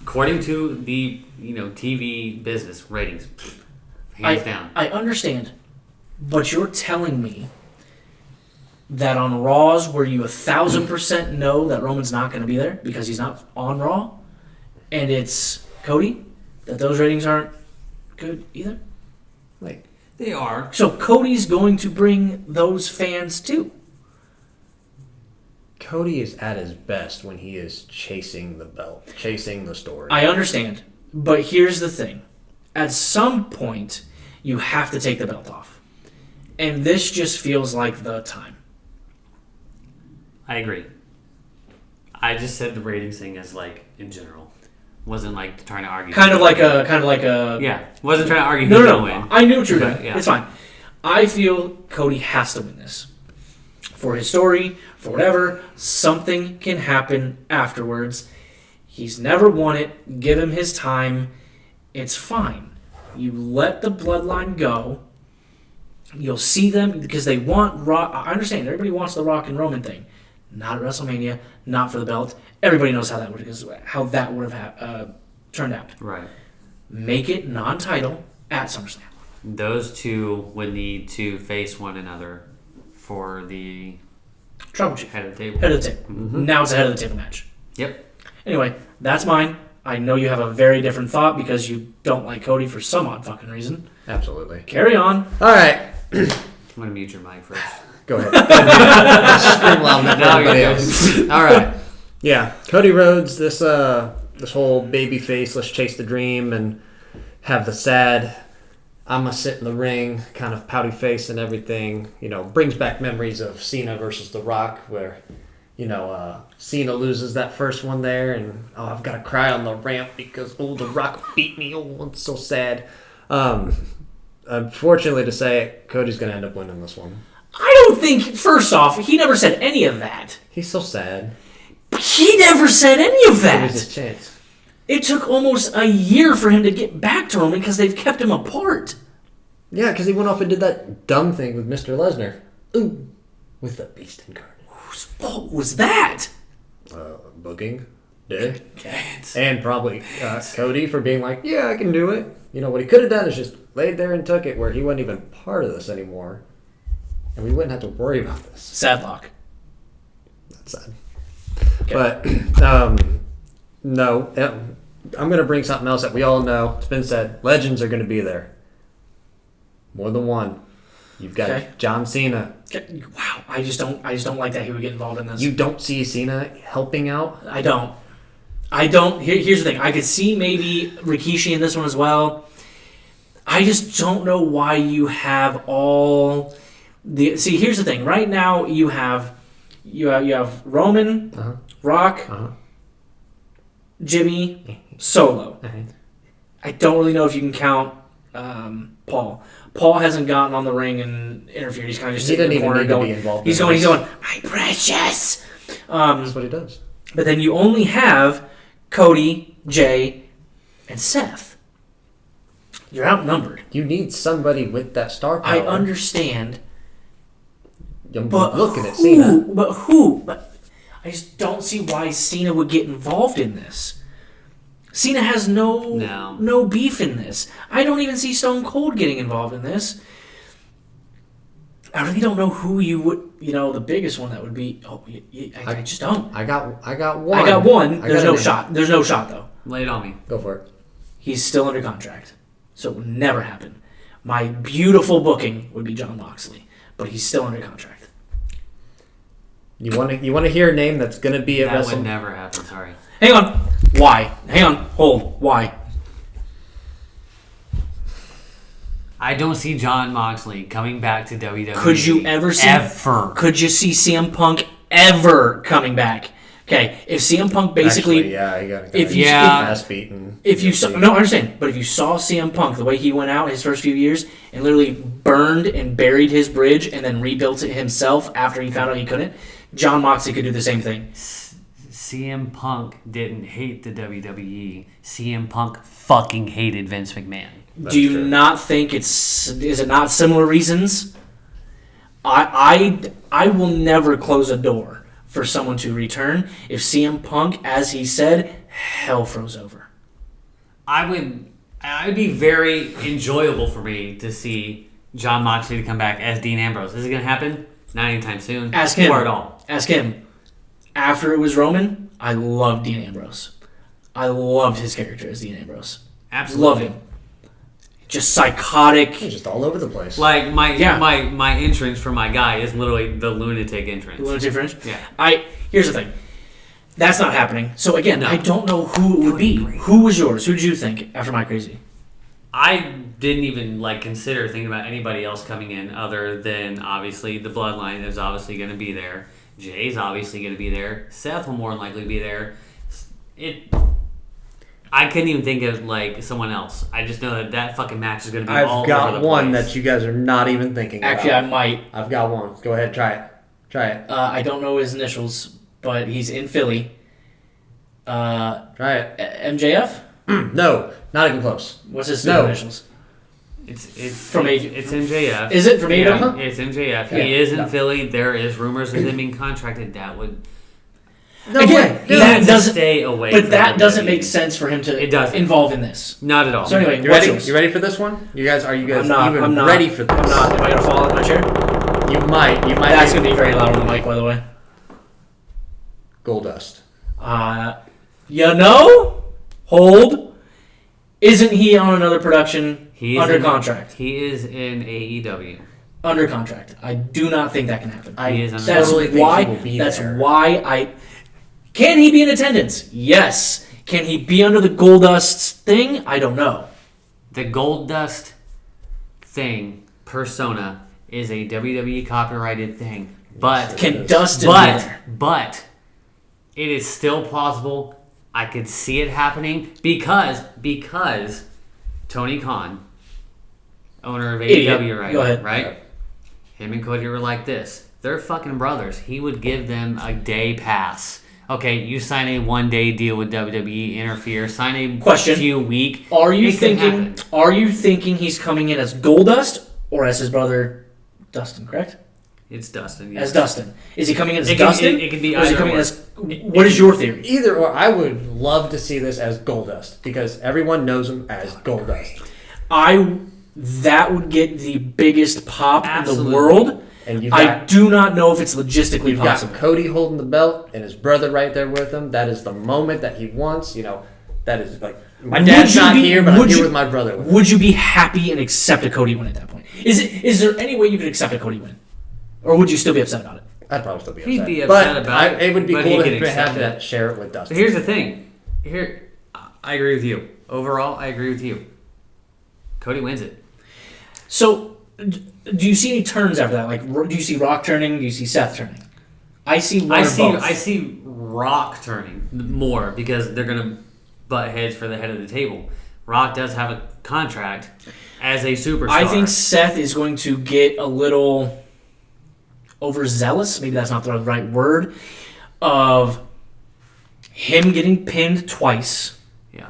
According to the TV business, ratings, hands down. I understand, but you're telling me that on Raws, where you 1,000% know that Roman's not going to be there because he's not on Raw, and it's Cody, that those ratings aren't good either? Like, They are. So Cody's going to bring those fans too. Cody is at his best when he is chasing the belt, chasing the story. I understand, but here's the thing. At some point, you have to take the belt off. And this just feels like the time. I agree. I just said the ratings thing as like in general. Wasn't like trying to argue. Kind of like a Yeah. Wasn't trying to argue No, who's no, gonna win. I knew what you were doing. Yeah. It's fine. I feel Cody has to win this. For his story, for whatever, something can happen afterwards. He's never won it. Give him his time. It's fine. You let the bloodline go. You'll see them because they want Rock. I understand. Everybody wants the Rock and Roman thing. Not at WrestleMania. Not for the belt. Everybody knows how that would have turned out. Right. Make it non-title at SummerSlam. Those two would need to face one another for the Trouble head of the table. Head of the table. Mm-hmm. Now it's a head of the table match. Yep. Anyway, that's mine. I know you have a very different thought because you don't like Cody for some odd fucking reason. Absolutely. Carry on. All right. I'm gonna mute your mic first. Go ahead. Scream loud enough for Now everybody you else. All right. Yeah, Cody Rhodes. This whole baby face. Let's chase the dream and have the sad. I'm gonna sit in the ring, kind of pouty face and everything. Brings back memories of Cena versus The Rock, where Cena loses that first one there, and I've got to cry on the ramp because The Rock beat me. Oh, it's so sad. Unfortunately to say, Cody's gonna end up winning this one. I don't think, first off, he never said any of that. He's so sad. He never said any of It was his that. chance. It took almost a year for him to get back to Roman because they've kept him apart. Yeah, because he went off and did that dumb thing with Mr. Lesnar. Ooh, with the Beast incarnate. Whose fault was that? Booking did. Okay. And probably Cody for being like, yeah, I can do it. What he could have done is just laid there and took it where he wasn't even part of this anymore. And we wouldn't have to worry about this. Sadlock. That's sad. Okay. But, no. I'm going to bring something else that we all know. It's been said. Legends are going to be there. More than one. You've got Okay. John Cena. Wow, I just don't like that he would get involved in this. You don't see Cena helping out? I don't. Here's the thing. I could see maybe Rikishi in this one as well. I just don't know why you have all the. See, here's the thing. Right now, you have Roman, Uh-huh. Rock, Uh-huh. Jimmy, Solo. Uh-huh. I don't really know if you can count Paul. Paul hasn't gotten on the ring and interfered. He's kind of just He sitting didn't in the even corner need to be going. involved. He's going. My precious. That's what he does. But then you only have Cody, Jay, and Seth. You're outnumbered. You need somebody with that star power. I understand. I'm But looking at who? Cena. But who? But I just don't see why Cena would get involved in this. Cena has no beef in this. I don't even see Stone Cold getting involved in this. I really don't know who you would. The biggest one that would be. I just don't. I got one. I got one. There's no shot. There's no shot though. Lay it on me. Go for it. He's still under contract, so it would never happen. My beautiful booking would be Jon Moxley, but he's still under contract. You want to hear a name that's going to be at That Wrestle? would never happen. Sorry. Hang on. Why? Hang on. Hold. Why? I don't see Jon Moxley coming back to WWE. Could you ever see? Ever. Could you see CM Punk ever coming back? Okay, if CM Punk basically, Actually, yeah, he got if you ass beaten. If you saw, no, I understand, but if you saw CM Punk the way he went out his first few years and literally burned and buried his bridge and then rebuilt it himself after he found out he couldn't, Jon Moxley could do the same thing. CM Punk didn't hate the WWE. CM Punk fucking hated Vince McMahon. Do you not think is it not similar reasons? I will never close a door for someone to return if CM Punk, as he said, hell froze over. I would be very enjoyable for me to see Jon Moxley to come back as Dean Ambrose. Is it going to happen? Not anytime soon. Ask him. Or at all. Ask him. After it was Roman, I loved Dean Ambrose. I loved his character as Dean Ambrose. Absolutely. Loved him. Just psychotic. He's just all over the place. Like my entrance for my guy is literally the lunatic entrance. Lunatic Fringe? Yeah. Here's the thing. That's not happening. So again, No. I don't know who it would be. Who was yours? Who did you think after My Crazy? I didn't even consider thinking about anybody else coming in other than obviously the Bloodline is obviously going to be there. Jay's obviously going to be there. Seth will more than likely be there. I couldn't even think of someone else. I just know that fucking match is going to be all I've got over the one place. that you guys are not even thinking Actually, about. I might. I've got one. Go ahead, try it. Try it. I don't know his initials, but he's in Philly. Try it. MJF? No, not even close. What's his No. initials? It's It's MJF. Is it from Yeah, AEW? it's MJF. Yeah. He is in No. Philly. There is rumors of him being contracted. That would No Again, way. he that needs doesn't- to stay away. But from that doesn't WWE. make sense for him to It doesn't. involve in this. Not at all. So anyway, You what's ready? yours? You ready for this one? Are you guys I'm not. even I'm not ready for this? I'm not. Am I gonna fall out of my chair? You might. You might. That's gonna be very loud on the mic, by the way. Goldust. Hold. Isn't he on another production He is under in- contract? He is in AEW. Under contract. I do not think that can happen. He is under That's totally think why. he will be That's there. why I. Can he be in attendance? Yes. Can he be under the Goldust thing? I don't know. The Goldust thing persona is a WWE copyrighted thing, but Can Dustin be there? but it is still plausible. I could see it happening because Tony Khan, owner of Idiot. AEW, Go ahead. right? Him and Cody were like this. They're fucking brothers. He would give them a day pass. Okay, you sign a 1-day deal with WWE, interfere, sign a Question. few week. Are you It can thinking? happen. Are you thinking he's coming in as Goldust or as his brother Dustin? Correct. It's Dustin. Yes. As Dustin. Is he coming in as It can- Dustin? it can be or is he either coming or. as? What is your theory? Either or, I would love to see this as Goldust because everyone knows him as Goldust. That would get the biggest pop in Absolutely. the world. And you've I got, do not know if it's logistically you've possible. got Cody holding the belt and his brother right there with him. That is the moment that he wants. That is like my Would dad's you not be- here, but I'm would here you- with my brother. With him. Would you be happy and accept a Cody win at that point? Is there any way you could accept a Cody win, or would you still be upset about it? I'd probably still be He'd upset. be upset but about it, it would be but cool he to could accept have it. that share it with Dustin. But here's the thing. I agree with you. Overall, I agree with you. Cody wins it. So, do you see any turns after that? Like, do you see Rock turning? Do you see Seth turning? I see one or both. I see Rock turning more because they're gonna butt heads for the head of the table. Rock does have a contract as a superstar. I think Seth is going to get a little overzealous. Maybe that's not the right word. Of him getting pinned twice. Yeah.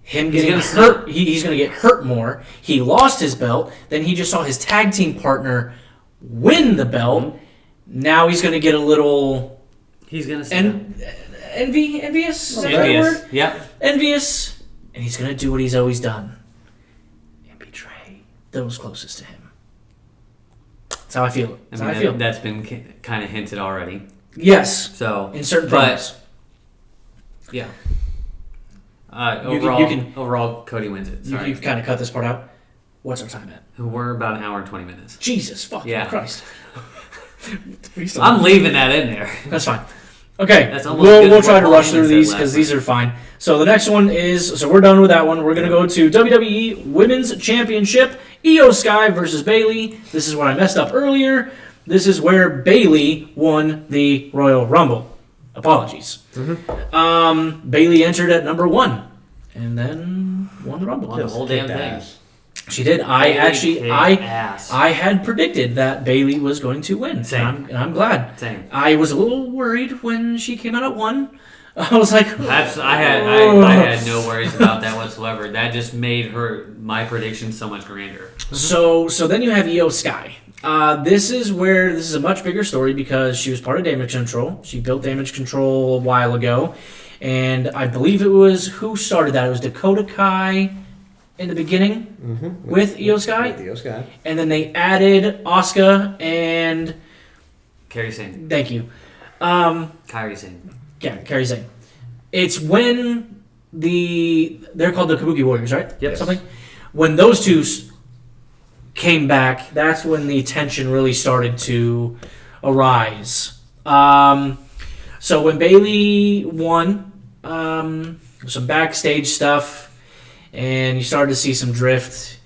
Him getting hurt. He's going to get hurt more. He lost his belt. Then he just saw his tag team partner win the belt. Mm-hmm. Now he's going to get a little he's going to envious. Is that the right envious. word? Yeah. Envious. And he's going to do what he's always done. And betray those closest to him. That's how I feel. That's how I feel. That's been kind of hinted already. Yes. So in certain promos. Yeah. You Overall, Cody wins it. Sorry. You kind of cut this part out. What's our time at? We're about an hour and 20 minutes. Jesus fucking Christ. I'm leaving that in there. That's fine. Okay, That's we'll try to rush through these because these are fine. So the next one is, so we're done with that one. We're going to go to WWE Women's Championship, Io Sky versus Bayley. This is what I messed up earlier. This is where Bayley won the Royal Rumble. Apologies. Mm-hmm. Bayley entered at number 1 and then won the Rumble. Won the whole damn thing. She did. I had predicted that Bayley was going to win. Same. And I'm glad. Same. I was a little worried when she came out at 1. I was like, I had no worries about that whatsoever. That just made my prediction so much grander. So then you have Io Sky. This is a much bigger story because she was part of Damage Control. She built Damage Control a while ago, and I believe it was who started that. It was Dakota Kai in the beginning with Io Sky. With Io Sky. And then they added Asuka and Kairi Sane. Thank you. Kairi Sane. Yeah, Kairi Sane. It's when they're called the Kabuki Warriors, right? Yep. Something. When those two came back, that's when the tension really started to arise. So when Bayley won, some backstage stuff, and you started to see some drift,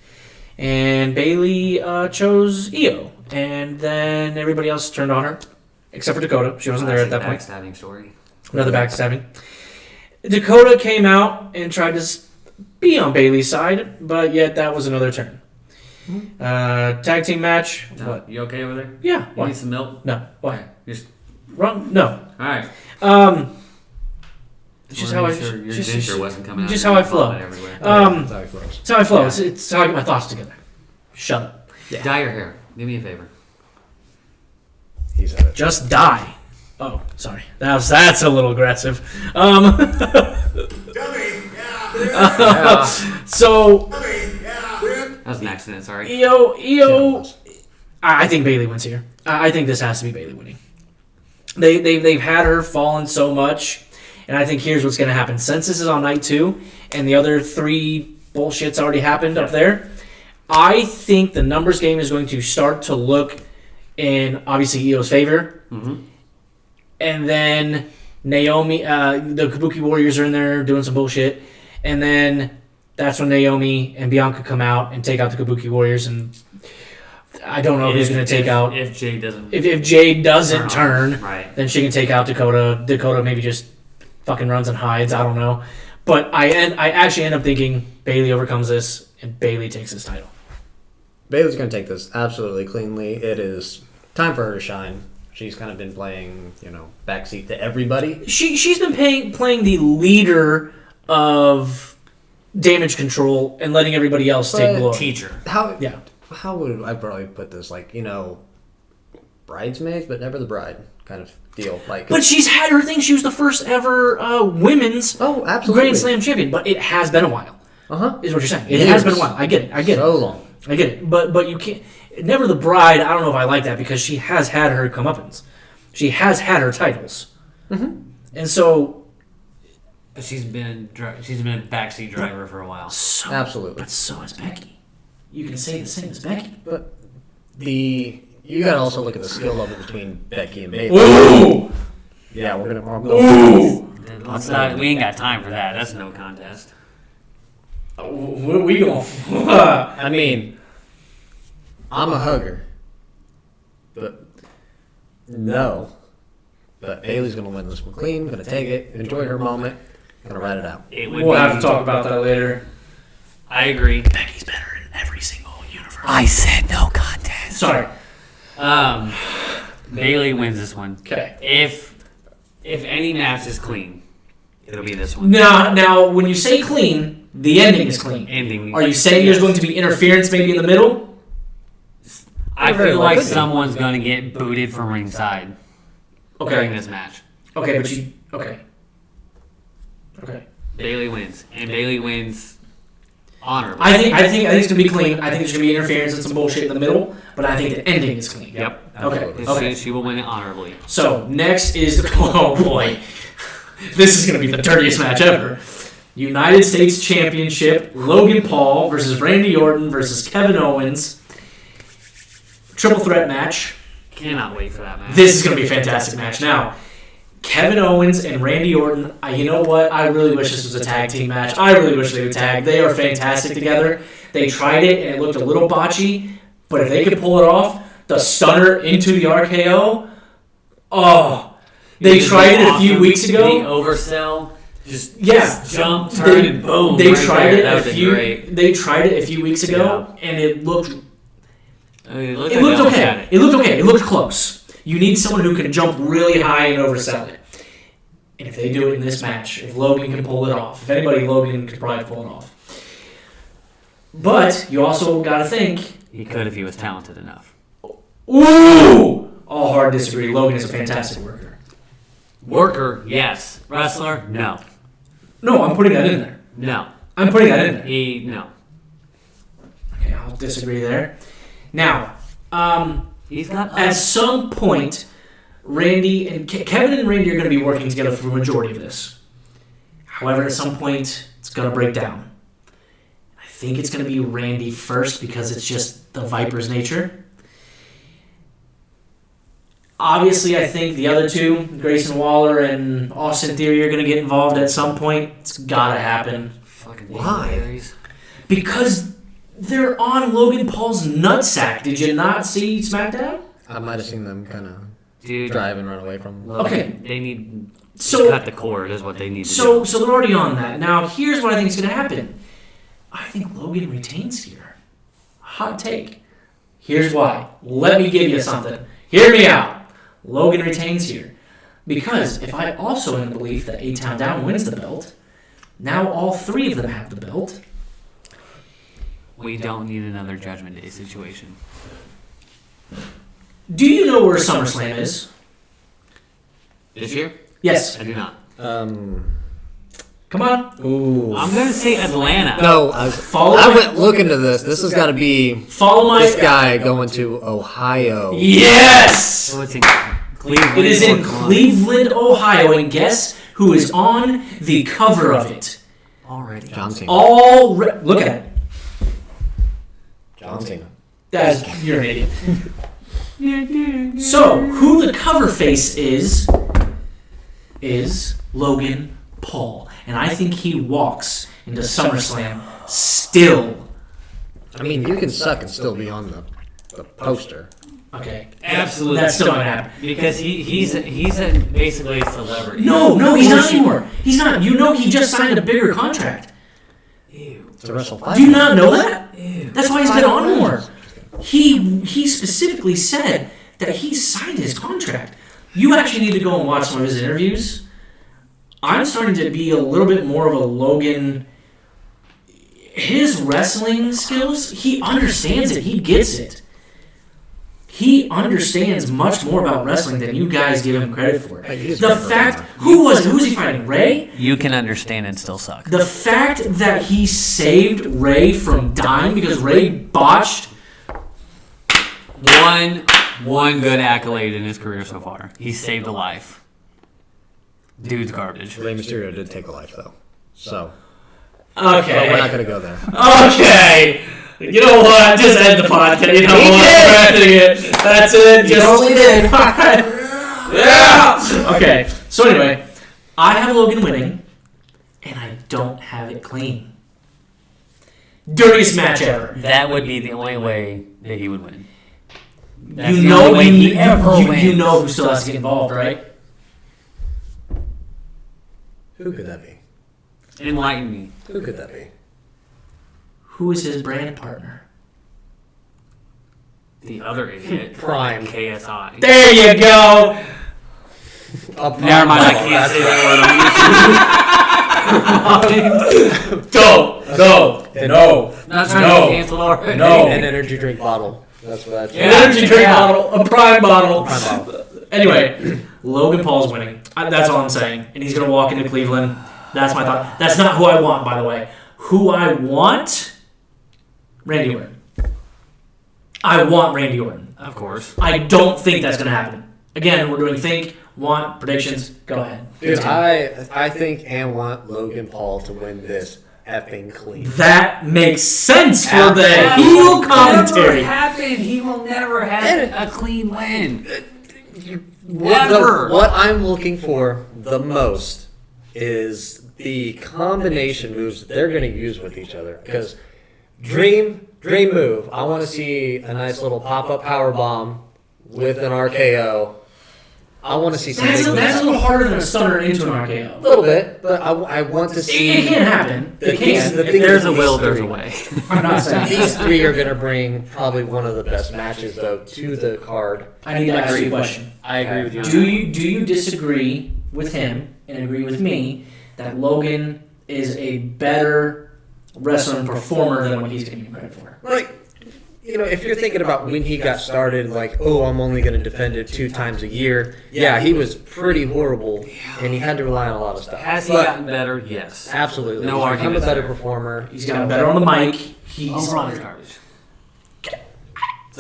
and Bayley chose Io, and then everybody else turned on her, except for Dakota. She wasn't there at that point. Backstabbing story. Another backstabbing. Dakota came out and tried to be on Bayley's side, but yet that was another turn. Tag team match. No, What? you okay over there? Yeah. You What? need some milk? No. What? Just Wrong? No. all right. It's just how I. Sure your just, denture wasn't coming out. just there how I and flow. vomit everywhere. That's how it flows. It's how I flow. Yeah. It's how I get my thoughts together. Shut up. Dye your hair. Do me a favor. He said it. Just die. Oh, sorry. That's a little aggressive. So That was an accident. Sorry. Io. I think Bayley wins here. I think this has to be Bayley winning. They've had her fallen so much, and I think here's what's going to happen. Since this is on night 2, and the other 3 bullshits already happened up there, I think the numbers game is going to start to look in obviously Io's favor, and then Naomi, the Kabuki Warriors are in there doing some bullshit, and then that's when Naomi and Bianca come out and take out the Kabuki Warriors, and I don't know who's going to take out. If Jade doesn't. If Jade doesn't turn, right, then she can take out Dakota. Dakota maybe just fucking runs and hides. I don't know. But I actually end up thinking Bayley overcomes this and Bayley takes this title. Bayley's going to take this absolutely cleanly. It is time for her to shine. She's kind of been playing, backseat to everybody. She's been playing the leader of Damage Control and letting everybody else take glory. Teacher. How would I probably put this? Bridesmaids, but never the bride kind of deal. But she's had her thing. She was the first ever women's Grand Slam champion. But it has been a while. Is what you're saying. It has been a while. I get it. So long. I get it. But you can't. Never the bride. I don't know if I like that because she has had her comeuppance. She has had her titles. And so. But she's been a backseat driver for a while. Absolutely. But so has Becky. You can say the same as Becky. But you got to also look at the skill level between Becky and Bayley. Ooh! Yeah, we're gonna. Ooh! We ain't got time for that. That's no contest. What are we going? I mean, I'm a hugger, but no. But Bayley's gonna win this one clean. Gonna take it, enjoy her moment, gonna ride it out. We'll have to talk about that later. I agree. Becky's better in every single universe. I said no contest. Sorry. Bailey wins this one. Okay. If any match is clean, it'll be this one. Now, when you say clean, the ending is clean. Ending. Are you saying there's going to be interference maybe in the middle? I feel like someone's going to get booted from ringside during Okay. this match. Okay, but you... Okay. Okay. Bailey wins, and Bailey wins honorably. I think it's gonna be clean. I think there's gonna be interference and some bullshit in the middle, but I think the ending is clean. Yep. Okay. She will win it honorably. So next is oh boy, this is gonna be the dirtiest match ever. United States Championship: Logan Paul versus Randy Orton versus Kevin Owens. Triple threat match. Cannot wait for that match. This is gonna be a fantastic match. Now, Kevin Owens and Randy Orton, you know what? I really wish this was a tag team match. I really wish they would tag. They are fantastic together. They tried it, and it looked a little botchy, but if they could pull it off, the stunner into the RKO, they tried it a few weeks ago. The oversell, just jump, turn, and boom. They right tried there. it They tried it a few weeks ago, and it looked It looked okay. It looked okay. It looked close. You need someone who can jump really high and oversell it. And if they do it in this match, if Logan can pull it off, if anybody, Logan could probably pull it off. But you also got to think. He could if he was talented enough. Ooh! All hard disagree. Logan is a fantastic worker. Worker, yes. Wrestler, no. No, I'm putting that in there. No. I'm putting that in there. No. Okay, I'll disagree there. Now, He's got at some point, Randy and Kevin and Randy are going to be working together for the majority of this. However, at some point, it's going to break down. I think it's going to be Randy first because it's just the Viper's nature. Obviously, I think the other two, Grayson Waller and Austin Theory, are going to get involved at some point. It's got to happen. Why? Because they're on Logan Paul's nutsack. Did you not see SmackDown? I might have seen them kind of Dude, drive and run away from. Okay. They need to So cut the cord is what they need to do. So they're already on that. Now, here's what I think is going to happen. I think Logan retains here. Hot take. Here's why. Let me give you something. Hear me out. Logan retains here. Because if I also am in the belief that A-Town Down wins the belt, now all three of them have the belt. We don't need another Judgment Day situation. Do you know where SummerSlam is? This year? Yes. I do not. Come on. Ooh. I'm going to say Atlanta. No, Follow I my- went looking to this. This has got to be Follow my... this guy going to Ohio. Yes! So it's in Cleveland. It is in or Columbus. Cleveland, Ohio, and guess who is on the cover of it? Already. John Cena. Look at it. John Cena. You're an idiot. So, who the cover face is Logan Paul. And I think he walks into SummerSlam still. I mean, you can suck and still be on the poster. Okay. Absolutely. That's still not going to happen. Because he's basically a celebrity. No, he's not anymore. He's not. You know he just signed a bigger contract. Ew. To wrestle 5. Do you not know that? Ew. That's why he's been on more. He specifically said that he signed his contract. You actually need to go and watch some of his interviews. I'm starting to be a little bit more of a Logan. His wrestling skills, he understands it. He gets it. He understands much more about wrestling than you guys give him credit for. The fact, who's he fighting? Ray? You can understand and still suck. The fact that he saved Ray from dying because Ray botched. One good accolade in his career so far. He saved a life. Dude's garbage. Rey Mysterio did take a life, though. So, Okay. we're not going to go there. Okay. You know what? Just end the podcast. You know what? We're ending it. That's it. Just totally did. Yeah. Okay. So anyway, I have Logan winning, and I don't have it clean. Dirtiest match ever. That would be the only way that he would win. That's You the know only way he ever wins. You know who still has to get involved, right? Who could that be? Enlighten me. Who could that be? Who is his brand partner? The other idiot. Prime. KSI. There you go. Never mind, I can't say that word. Go. No. Not trying to be canceled already. No. An energy drink bottle. That's what that's. An energy drink bottle, a prime bottle. Prime bottle. Anyway, Logan Paul's winning. That's all I'm saying. And he's going to walk into Cleveland. That's my thought. That's not who I want, by the way. Who I want? Randy Orton. I want Randy Orton. Of course. I don't think that's going to happen. Again, we're doing think, want, predictions. Go ahead. Dude, I think and want Logan Paul to win this effing clean. That makes sense for the heel commentary. Never happen. He will never have a clean win. What I'm looking for the most is the combination moves that they're going to use with each other. Because dream move. I want to see a nice little pop-up power bomb with an RKO. I want to see something. That's a little harder than a stunner into an RKO. A little bit, but I want to see. It can happen. It can. The If there's a will, there's a way. I'm not saying These three are going to bring probably one of the best matches, though, to the card. I need to ask you a question. I agree with you. Do you disagree with him and agree with me that Logan is a better wrestler and performer than what he's getting credit for? Like, if you're thinking about when he got started, like, oh, I'm only going to defend it 2 times a year. Yeah, he was pretty horrible, and he had to rely on a lot of stuff. Has he gotten better? Yes. Absolutely. No He's become arguments a better there. performer. He's gotten better on the mic. He's Overall, he's garbage.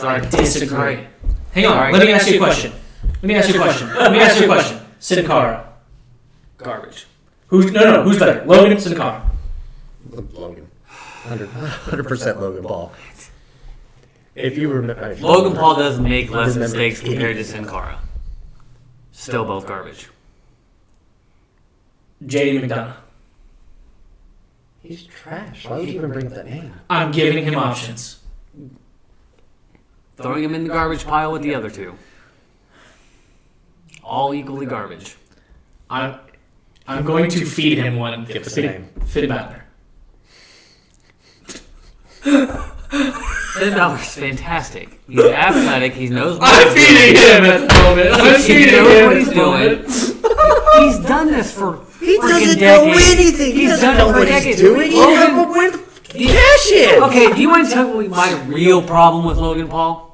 I disagree. Hang on. Sorry. Let me ask you a question. Sin Cara. Garbage. Who's better? Logan, Sin Cara. Logan. 100% Logan Paul. If you remember, Logan Paul does make less mistakes compared to Sin Cara. Still both garbage. JD McDonough. He's trash. Why would you even bring up that name? I'm giving him options. Throwing him in the garbage pile with the other two. All equally garbage. I'm going to feed him one. Give us a name. Finn Balor. Finn Balor's fantastic. He's athletic. He knows what I'm feeding him at the moment. He knows what he's doing. He's done this for He freaking doesn't decades. know anything. He's doesn't done know it for what he's decades. doing. He Logan- doesn't know when to cash in. Okay, do you want to tell me my real problem with Logan Paul?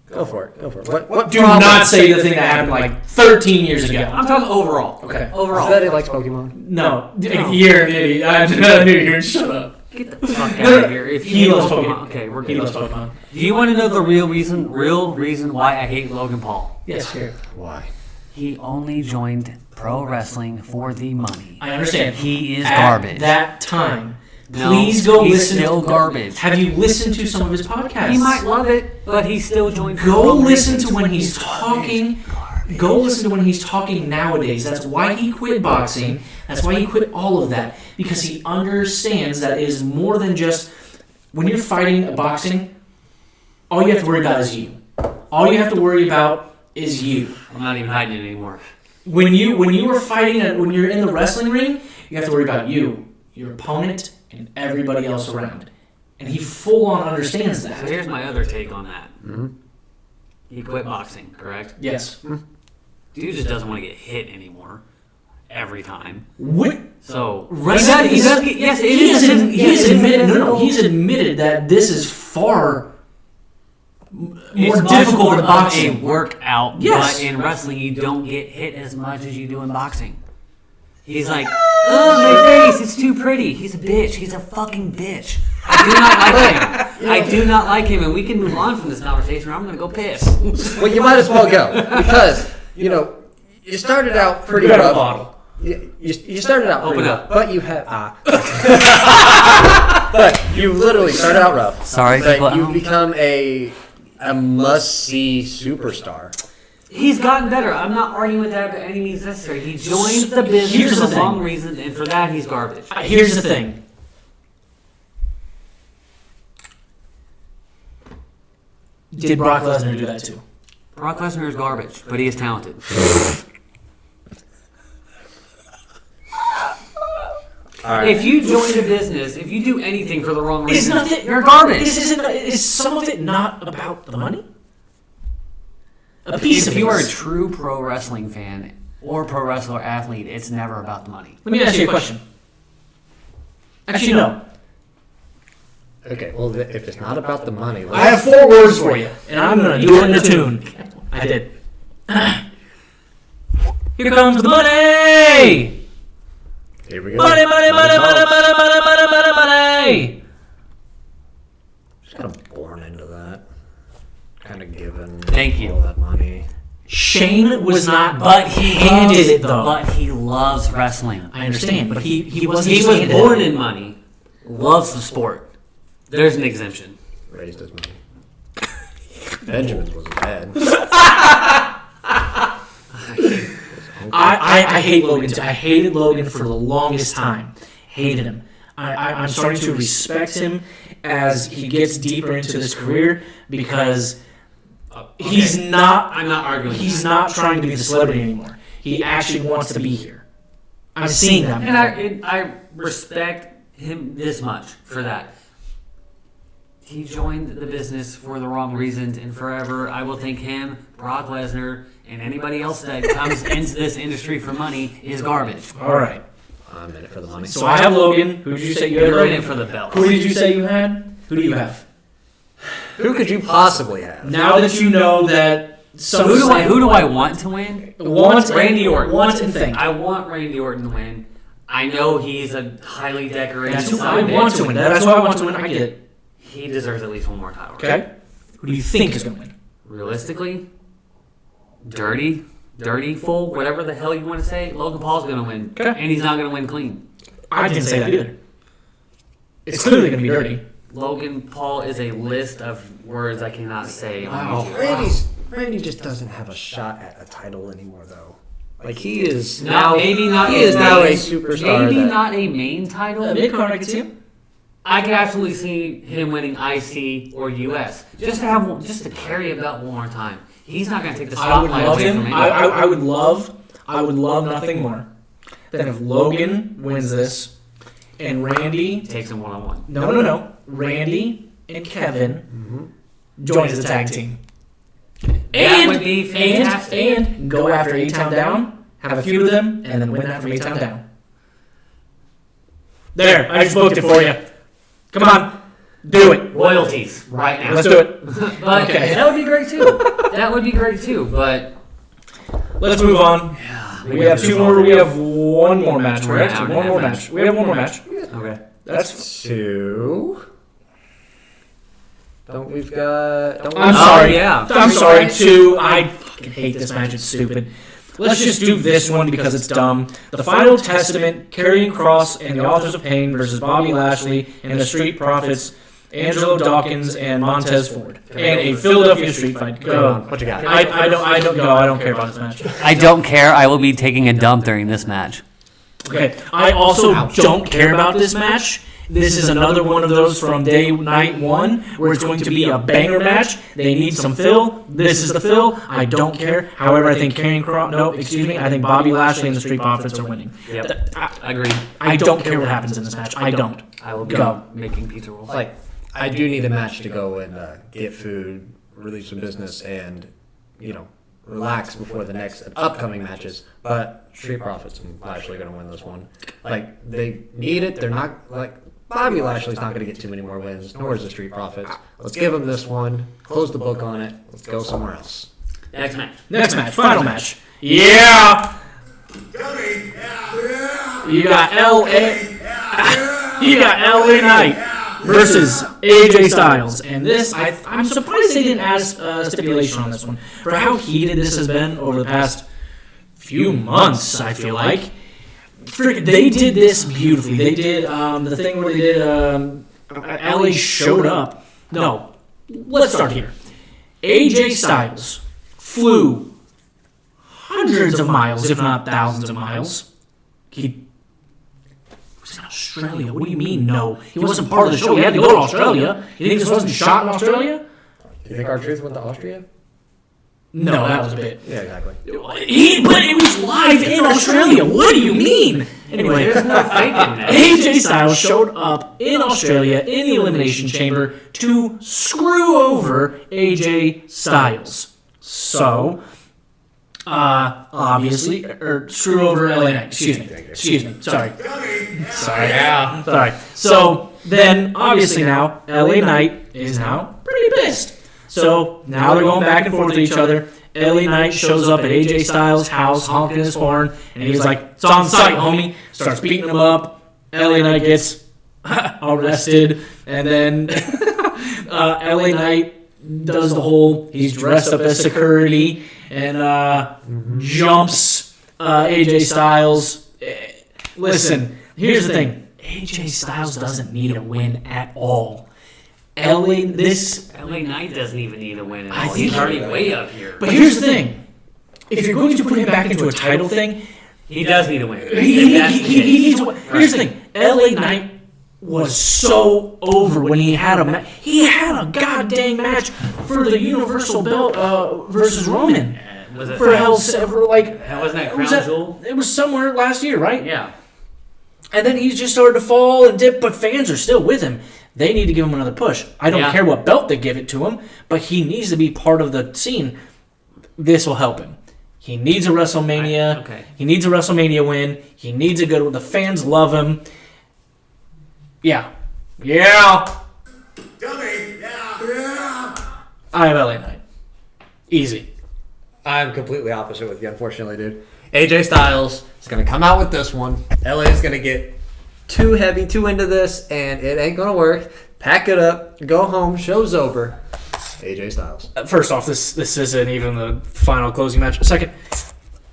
Go for it. What Do not say the thing that happened like 13 years ago. I'm talking overall. Okay. Overall. Is that he likes Pokemon? No. You're an idiot. I knew you were. Shut up. Get the fuck out of here. If He you loves hate Pokemon. Okay, we're He good. loves Pokemon. Do you want to know the real reason why I hate Logan Paul? Yes, here. Why? He only joined pro wrestling for the money. I understand. He is At garbage. that time. No, Please go he's listen still to garbage. Have you listened to some of his podcasts? He might love it, but he still joined. Go pro listen reasons. to when he's talking. Go listen to when he's talking nowadays. That's why he quit boxing. That's why he quit all of that. Because he understands that it is more than just when you're fighting a boxing, all you have to worry about is you. All you have to worry about is you. I'm not even hiding it anymore. When you are fighting, when you're in the wrestling ring, you have to worry about you, your opponent, and everybody else around. And he full on understands So that. here's my other take on that. He quit boxing, correct? Yes. Dude just doesn't want to get hit anymore. Every time. What? So Wrestling he does get, yes, it is. He's admitted that this is far more It's much difficult more than of a boxing. workout, Yes. but in wrestling you don't get hit as much as you do in boxing. He's like, oh, my face, it's too pretty. He's a bitch. He's a fucking bitch. I do not like him. I do not like him, and we can move on from this conversation, or I'm going to go piss. Well, you might as well go because you started out pretty You got a rough. bottle. You started out pretty Open rough, up. but you have but you literally started out rough. Sorry, but but- you've become a must-see superstar. He's gotten better. I'm not arguing with that by any means necessary. He joined the business Here's for the the wrong thing. reason, and for that, he's garbage. Here's the thing. Did Brock Lesnar do that too? Brock Lesnar is garbage, but he is talented. right. If you join a business, if you do anything for the wrong Is reason, nothing, you're garbage. Is some of it not about the money? A piece If of you it are a is. true pro wrestling fan or pro wrestler athlete, it's never about the money. Let me ask you a question. Actually, no. Okay, well, if it's not about the money, I have 4 words for you, and I'm going to do it in a tune. I did. Here comes the money! Here we go. Money, money, money, money, money, money, money, money, money! Just kind of born into that. Kind of given Thank you. all that money. Shane was not, But he handed loves, it though. But he loves wrestling. I understand, but he wasn't. He just was handed born it. in money, loves the sport. There's an exemption. Raised his money. Benjamin's wasn't bad. I hate Logan too. I hated Logan for the longest time. Hated him. I'm starting to respect him as he gets deeper into his career because he's not. I'm not arguing. He's not trying to be the celebrity anymore. He actually wants to be here. I'm seeing that. And I respect him this much for that. He joined the business for the wrong reasons, and forever I will think him, Brock Lesnar, and anybody else that comes into this industry for money is garbage. All right. I'm in it for the money. So I have Logan. Who did you say you had? You're in Logan? it for the belt. Who did you say you had? Who do you have? Who could you possibly have? Now that you know that some Who do I want to win? Randy Orton. Want and think. I want Randy Orton to win. I know he's a highly decorated. That's who I want to win. That's who I want to win. I get it. He deserves at least one more title. Okay. Who do you think is going to win? Realistically, dirty, full, whatever the hell you want to say, Logan Paul's going to win. Okay. And he's not going to win clean. I didn't say that either. It's clearly going to be dirty. Logan Paul is a list of words I cannot say. Wow. On YouTube. Randy just doesn't have a shot at a title anymore, though. Like he is Not, now. maybe not. He is now a superstar. Maybe that- not a main title. Mid-card, I can see him. I could absolutely see him winning IC or US just to have just to carry a belt one more time. He's not going to take the I would spotlight love away him. from anybody. I would love nothing more than if Logan wins this and Randy. Takes him one-on-one. No. Randy and Kevin join as a tag team. That would be fantastic. And go after A-Town Down, have a feud with them, and then win that from A-Town Down. There, I just booked it for you. Come on, do it. Royalties right now. Let's do it. But Okay. that would be great too. But Let's move on. We have 2 more. We have 1 more match, We're correct? an hour and a One half more in. match. We have 1 more match. okay. That's. 2. Don't we've got? Don't I'm we- sorry. yeah. I'm sorry. 2. I fucking hate this match. It's stupid. Let's just do this one because it's dumb. The Final Testament, Karrion Kross and the Authors of Pain versus Bobby Lashley and the Street Profits, Angelo Dawkins and Montez Ford, and a Philadelphia Street Fight. Go. What you got? I don't go. I don't care about this match. I don't care. I will be taking a dump during this match. Okay. I also don't care about this match. This is another one of those from night 1 where it's going to be a banger match. They need some fill. This is the fill. I don't care. However, I think Karrion Kross. No, excuse me. I think Bobby Lashley and the Street Profits are winning. Yep. Agreed. I don't care what happens in this match. I don't. I will be Go. making pizza rolls. Like, I do need a match to go and get food, relieve some business, and relax before the next upcoming matches. But Street Profits and Lashley are going to win this one. Like, they need it. They're not like. Bobby Lashley's not going to get too many more wins, nor is the Street Profits. Let's give him this one. Close the book on it. Let's go somewhere else. Next match. Next match. Final match. Yeah. You got LA. You got LA Knight versus AJ Styles, and this I'm surprised they didn't add a stipulation on this one for how heated this has been over the past few months. I feel like. They did this beautifully. They did the thing where they did LA showed up. No, let's start here. AJ Styles flew hundreds of miles, if not thousands of miles. He was in Australia. What do you mean, no? He wasn't part of the show. He had to go to Australia. You think this wasn't shot in Australia? Do you think R-Truth went to Austria? No, that was a bit. Yeah, exactly. But it was live in Australia. What do you mean? Anyway, There's no faking that. AJ Styles showed up in Australia in the Elimination Chamber to screw over AJ Styles. So, obviously, or screw over LA Knight. Excuse me. Sorry. Yeah. Sorry. So then, obviously now, LA Knight is now pretty pissed. So now they're going back and forth with each other. LA Knight shows up at AJ Styles' house, honking his horn, and he's like, "It's on site, homie." Starts beating him up. LA Knight gets arrested, and then LA Knight does the whole, he's dressed up as security and jumps AJ Styles. Listen, here's the thing. AJ Styles doesn't need a win at all. LA Knight doesn't even need a win at all. think He's already way up here. But here's the thing. If you're going to put him back into a title thing, He does need a win. he needs to win. Here's the thing. LA Knight was so over when he had a match. He had a goddamn match for the Universal Belt versus Roman. Was it For Hell's like, wasn't that Crown Jewel? It was somewhere last year, right? Yeah. And then he's just started to fall and dip, but fans are still with him. They need to give him another push. I don't care what belt they give it to him, but he needs to be part of the scene. This will help him. He needs a WrestleMania. Okay. He needs a WrestleMania win. He needs a good one. The fans love him. Yeah. Yeah. I have LA Knight. Easy. I'm completely opposite with you, unfortunately, dude. AJ Styles is going to come out with this one. LA is going to get too heavy, too into this, and it ain't going to work. Pack it up, go home, show's over. AJ Styles. First off, this isn't even the final closing match. Second,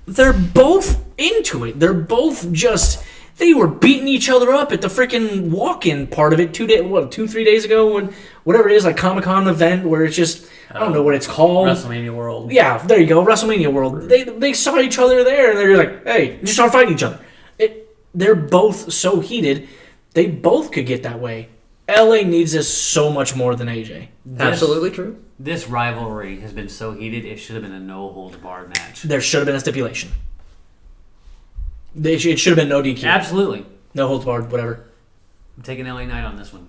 they're both into it. They're both just... They were beating each other up at the freaking walk-in part of it 2-3 days ago, when whatever it is, like Comic-Con event where it's just, I don't know what it's called. WrestleMania World. Yeah, there you go, WrestleMania World. They saw each other there, and they're like, hey, just start fighting each other. They're both so heated, they both could get that way. LA needs this so much more than AJ. Absolutely true. This rivalry has been so heated, it should have been a no-holds-barred match. There should have been a stipulation. It should have been no DQ. Absolutely. No holds barred, whatever. I'm taking LA Knight on this one.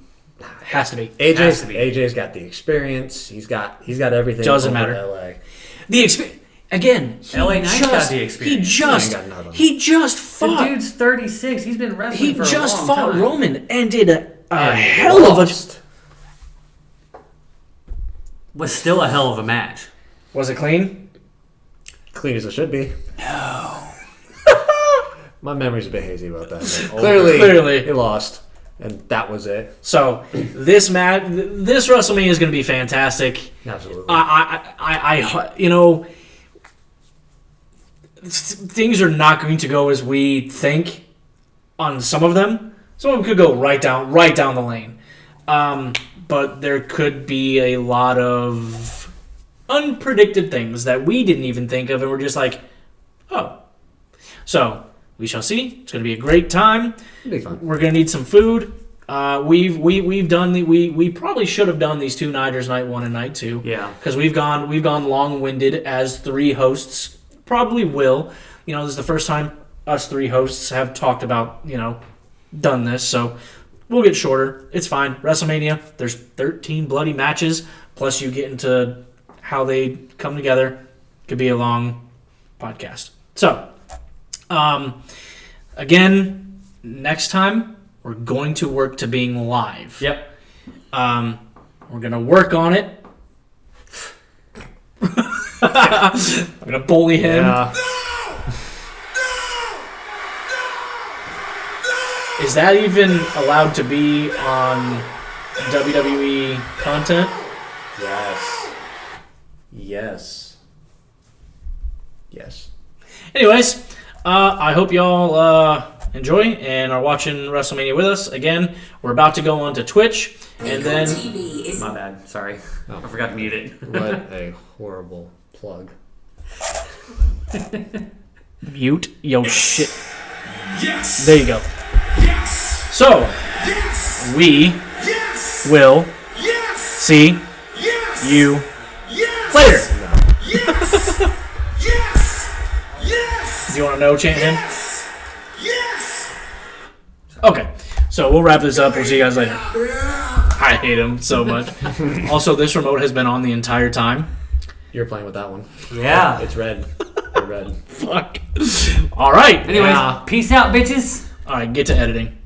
Has to be. AJ's got the experience. He's got everything. Doesn't over matter. LA. The experience. Again, LA Knight's got the experience. He just fought. The dude's 36. He's been wrestling He for a just long fought time. Roman and did a hell of a... Was still a hell of a match. Was it clean? Clean as it should be. No. My memory's a bit hazy about that. Clearly. He lost. And that was it. So, this WrestleMania is going to be fantastic. Absolutely. Things are not going to go as we think on some of them. Some of them could go right down the lane. But there could be a lot of unpredicted things that we didn't even think of, and we're just like, oh. So, we shall see. It's going to be a great time. It'll be fun. We're going to need some food. We've done we probably should have done these 2 nighters, night 1 and night 2. Yeah. Because we've gone long-winded as 3 hosts. Probably will. This is the first time us 3 hosts have talked about, done this. So we'll get shorter. It's fine. WrestleMania, there's 13 bloody matches. Plus you get into how they come together. Could be a long podcast. So, again, next time we're going to work to being live. Yep. We're going to work on it. I'm going to bully him. Yeah. Is that even allowed to be on WWE content? Yes. Anyways, I hope y'all enjoy and are watching WrestleMania with us. Again, we're about to go on to Twitch, and then... My bad. Sorry. I forgot to mute it. What a horrible plug. Mute your shit. Yes! There you go. Yes! So, Yes! we Yes! will Yes! see Yes! you Yes! later. Yes! Yes! Yes! Do you want to no chant him? Yes! Yes! Okay, so we'll wrap this up. We'll see you guys later. I hate him so much. Also, this remote has been on the entire time. You're playing with that one. Yeah. It's red. They're red. Fuck. All right. Anyways, Yeah. peace out, bitches. All right, get to editing.